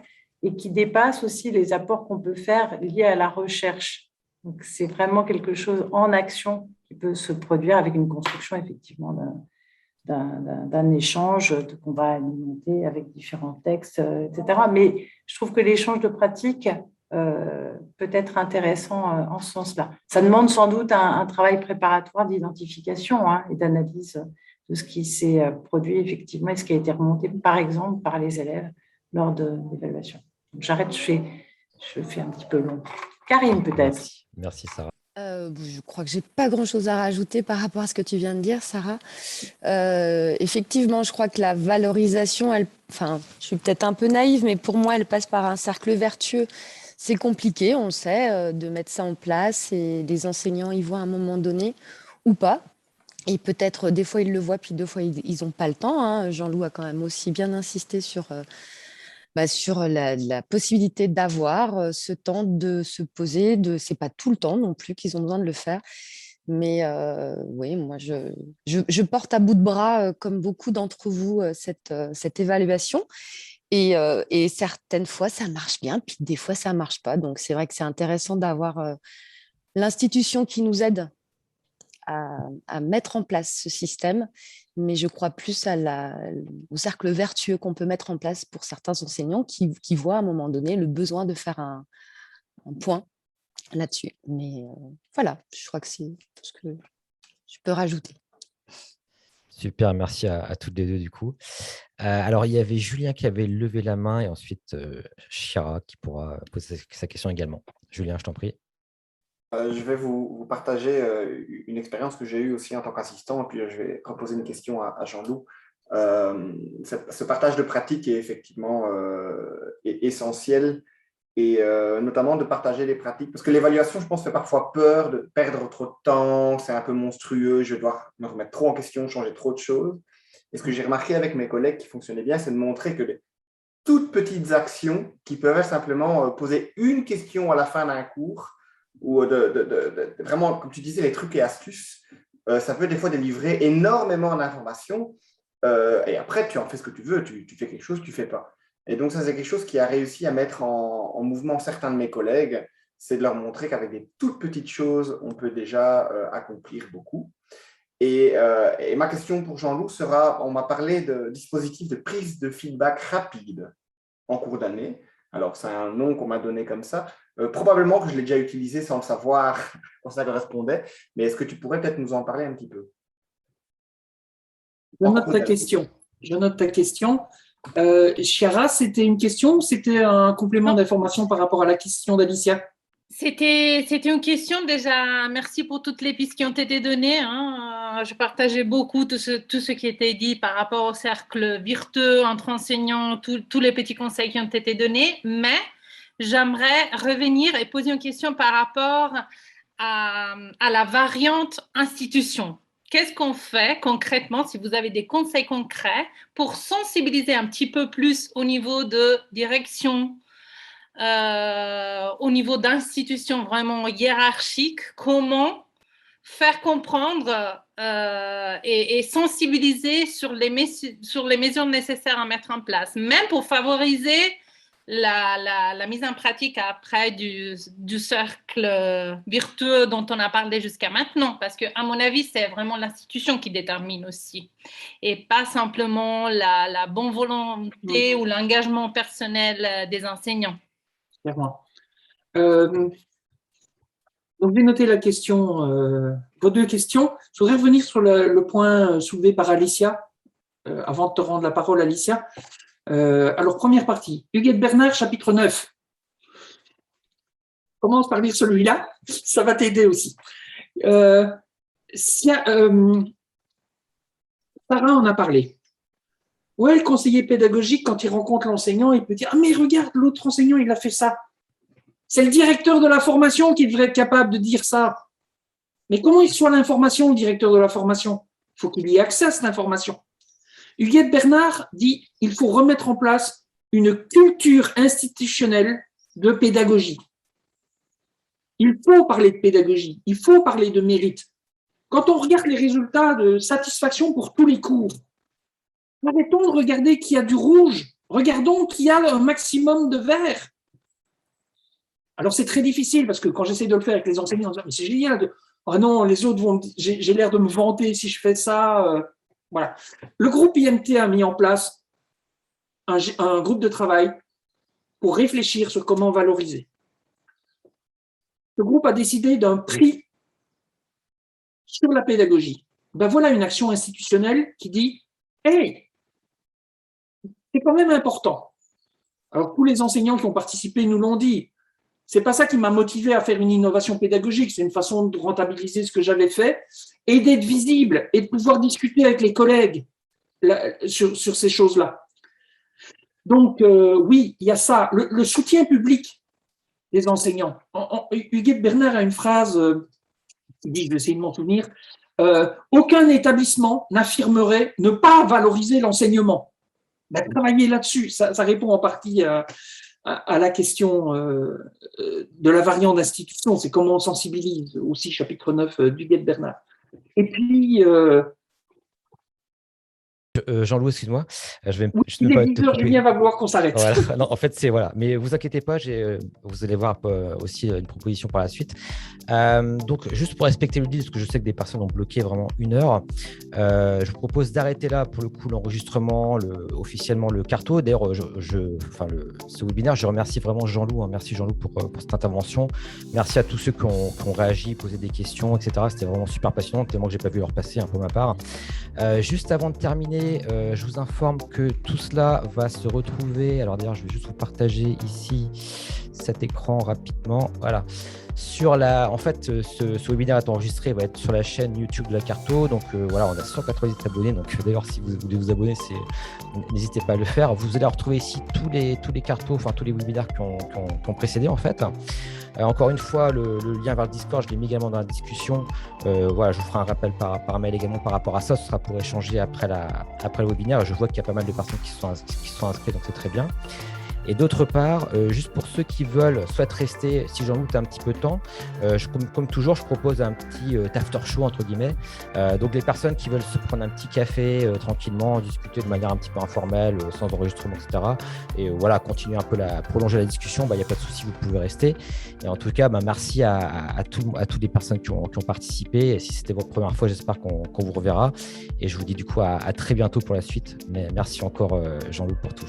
et qui dépasse aussi les apports qu'on peut faire liés à la recherche. Donc, c'est vraiment quelque chose en action qui peut se produire avec une construction, effectivement, d'un échange qu'on va alimenter avec différents textes, etc. Mais je trouve que l'échange de pratiques peut être intéressant en ce sens-là. Ça demande sans doute un travail préparatoire d'identification et d'analyse de ce qui s'est produit effectivement et ce qui a été remonté, par exemple, par les élèves lors de l'évaluation. J'arrête, je fais un petit peu long. Karine, peut-être. Merci Sarah. Je crois que j'ai pas grand-chose à rajouter par rapport à ce que tu viens de dire, Sarah. Effectivement, je crois que la valorisation, je suis peut-être un peu naïve, mais pour moi, elle passe par un cercle vertueux. C'est compliqué, on le sait, de mettre ça en place et les enseignants y voient à un moment donné ou pas. Et peut-être des fois ils le voient, puis deux fois ils n'ont pas le temps. Jean-Loup a quand même aussi bien insisté sur la possibilité d'avoir ce temps de se poser. C'est pas tout le temps non plus qu'ils ont besoin de le faire. Mais oui, moi, je porte à bout de bras, comme beaucoup d'entre vous, cette évaluation. Et certaines fois, ça marche bien, puis des fois, ça ne marche pas. Donc, c'est vrai que c'est intéressant d'avoir l'institution qui nous aide à mettre en place ce système. Mais je crois plus au cercle vertueux qu'on peut mettre en place pour certains enseignants qui voient à un moment donné le besoin de faire un point là-dessus. Mais voilà, je crois que c'est tout ce que je peux rajouter. Super, merci à toutes les deux du coup. Alors, il y avait Julien qui avait levé la main et ensuite Chiara qui pourra poser sa question également. Julien, je t'en prie. Je vais vous partager une expérience que j'ai eue aussi en tant qu'assistant, et puis je vais reposer une question à Jean-Loup. Ce partage de pratiques est effectivement est essentiel, et notamment de partager les pratiques, parce que l'évaluation, je pense, fait parfois peur de perdre trop de temps, c'est un peu monstrueux, je dois me remettre trop en question, changer trop de choses. Et ce que j'ai remarqué avec mes collègues qui fonctionnaient bien, c'est de montrer que les toutes petites actions qui peuvent être simplement poser une question à la fin d'un cours, ou vraiment, comme tu disais, les trucs et astuces, ça peut des fois délivrer énormément d'informations, et après, tu en fais ce que tu veux, tu fais quelque chose, tu ne fais pas. Et donc, ça, c'est quelque chose qui a réussi à mettre en mouvement certains de mes collègues, c'est de leur montrer qu'avec des toutes petites choses, on peut déjà accomplir beaucoup. Et ma question pour Jean-Loup sera, on m'a parlé de dispositifs de prise de feedback rapide en cours d'année. Alors, c'est un nom qu'on m'a donné comme ça. Probablement que je l'ai déjà utilisé sans le savoir quand ça correspondait, mais est-ce que tu pourrais peut-être nous en parler un petit peu? Je note ta question. Chiara, c'était une question ou c'était un complément d'information par rapport à la question d'Alicia? C'était une question déjà. Merci pour toutes les pistes qui ont été données. Je partageais beaucoup tout ce qui était dit par rapport au cercle vertueux entre enseignants, tous les petits conseils qui ont été donnés. Mais j'aimerais revenir et poser une question par rapport à la variante institution. Qu'est-ce qu'on fait concrètement, si vous avez des conseils concrets, pour sensibiliser un petit peu plus au niveau de direction, au niveau d'institutions vraiment hiérarchiques, comment faire comprendre et sensibiliser sur les mesures nécessaires à mettre en place, même pour favoriser la mise en pratique après du cercle vertueux dont on a parlé jusqu'à maintenant, parce qu'à mon avis, c'est vraiment l'institution qui détermine aussi, et pas simplement la bonne volonté ou l'engagement personnel des enseignants. Clairement. Donc, j'ai noté la question, vos deux questions. Je voudrais revenir sur le point soulevé par Alicia, avant de te rendre la parole, Alicia. Alors, première partie, Huguette Bernard, chapitre 9. Commence par lire celui-là, ça va t'aider aussi. Sarah en a parlé. Ouais, le conseiller pédagogique, quand il rencontre l'enseignant, il peut dire « Ah, mais regarde, l'autre enseignant, il a fait ça. » C'est le directeur de la formation qui devrait être capable de dire ça. Mais comment il reçoit l'information, le directeur de la formation? Il faut qu'il y ait accès à cette information. Huguette Bernard dit « Il faut remettre en place une culture institutionnelle de pédagogie. » Il faut parler de pédagogie, il faut parler de mérite. Quand on regarde les résultats de satisfaction pour tous les cours, arrêtons de regarder qu'il y a du rouge, regardons qu'il y a un maximum de vert. Alors c'est très difficile parce que quand j'essaie de le faire avec les enseignants, on dit, mais c'est génial, oh non, les autres vont, j'ai l'air de me vanter si je fais ça. Voilà. Le groupe IMT a mis en place un groupe de travail pour réfléchir sur comment valoriser. Le groupe a décidé d'un prix sur la pédagogie. Ben voilà une action institutionnelle qui dit « Hey, c'est quand même important. » Alors, tous les enseignants qui ont participé nous l'ont dit. C'est pas ça qui m'a motivé à faire une innovation pédagogique, c'est une façon de rentabiliser ce que j'avais fait et d'être visible et de pouvoir discuter avec les collègues sur ces choses-là. Donc, oui, il y a ça. Le soutien public des enseignants. Huguette Bernard a une phrase qui dit, je vais essayer de m'en souvenir, aucun établissement n'affirmerait ne pas valoriser l'enseignement. Ben, travailler là-dessus, ça répond en partie à la question de la variante d'institution, c'est comment on sensibilise, aussi chapitre 9 d'Huguette Bernard. Et puis… Jean-Loup, excuse-moi. Je vais il est 10h, Julien va vouloir qu'on s'arrête. Voilà. Non, en fait, c'est voilà. Mais vous inquiétez pas, vous allez voir aussi une proposition par la suite. Donc, juste pour respecter le deal, parce que je sais que des personnes ont bloqué vraiment 1 heure, je vous propose d'arrêter là pour le coup l'enregistrement, officiellement le carto. D'ailleurs, ce webinaire, je remercie vraiment Jean-Loup. Merci Jean-Loup pour cette intervention. Merci à tous ceux qui ont réagi, posé des questions, etc. C'était vraiment super passionnant, tellement que je n'ai pas vu leur passer pour ma part. Juste avant de terminer, je vous informe que tout cela va se retrouver. Alors d'ailleurs, je vais juste vous partager ici cet écran rapidement. Voilà. En fait, ce webinaire est enregistré, va être sur la chaîne YouTube de la Carto. Donc voilà, on a 198 abonnés. Donc d'ailleurs, si vous voulez vous abonner, n'hésitez pas à le faire. Vous allez retrouver ici tous les cartos, enfin tous les webinaires qui ont précédé en fait. Encore une fois, le lien vers le Discord, je l'ai mis également dans la discussion. Voilà, je vous ferai un rappel par mail également par rapport à ça. Ce sera pour échanger après le webinaire. Je vois qu'il y a pas mal de personnes qui sont inscrites, donc c'est très bien. Et d'autre part, juste pour ceux qui souhaitent rester, si j'en doute un petit peu de temps, comme toujours, je propose un petit after show entre guillemets. Donc les personnes qui veulent se prendre un petit café tranquillement, discuter de manière un petit peu informelle, sans enregistrement, etc. Et voilà, continuer un peu prolonger la discussion, il n'y a pas de souci, vous pouvez rester. Et en tout cas, merci à toutes les personnes qui ont participé. Et si c'était votre première fois, j'espère qu'on vous reverra. Et je vous dis du coup à très bientôt pour la suite. Mais merci encore Jean-Loup pour tout.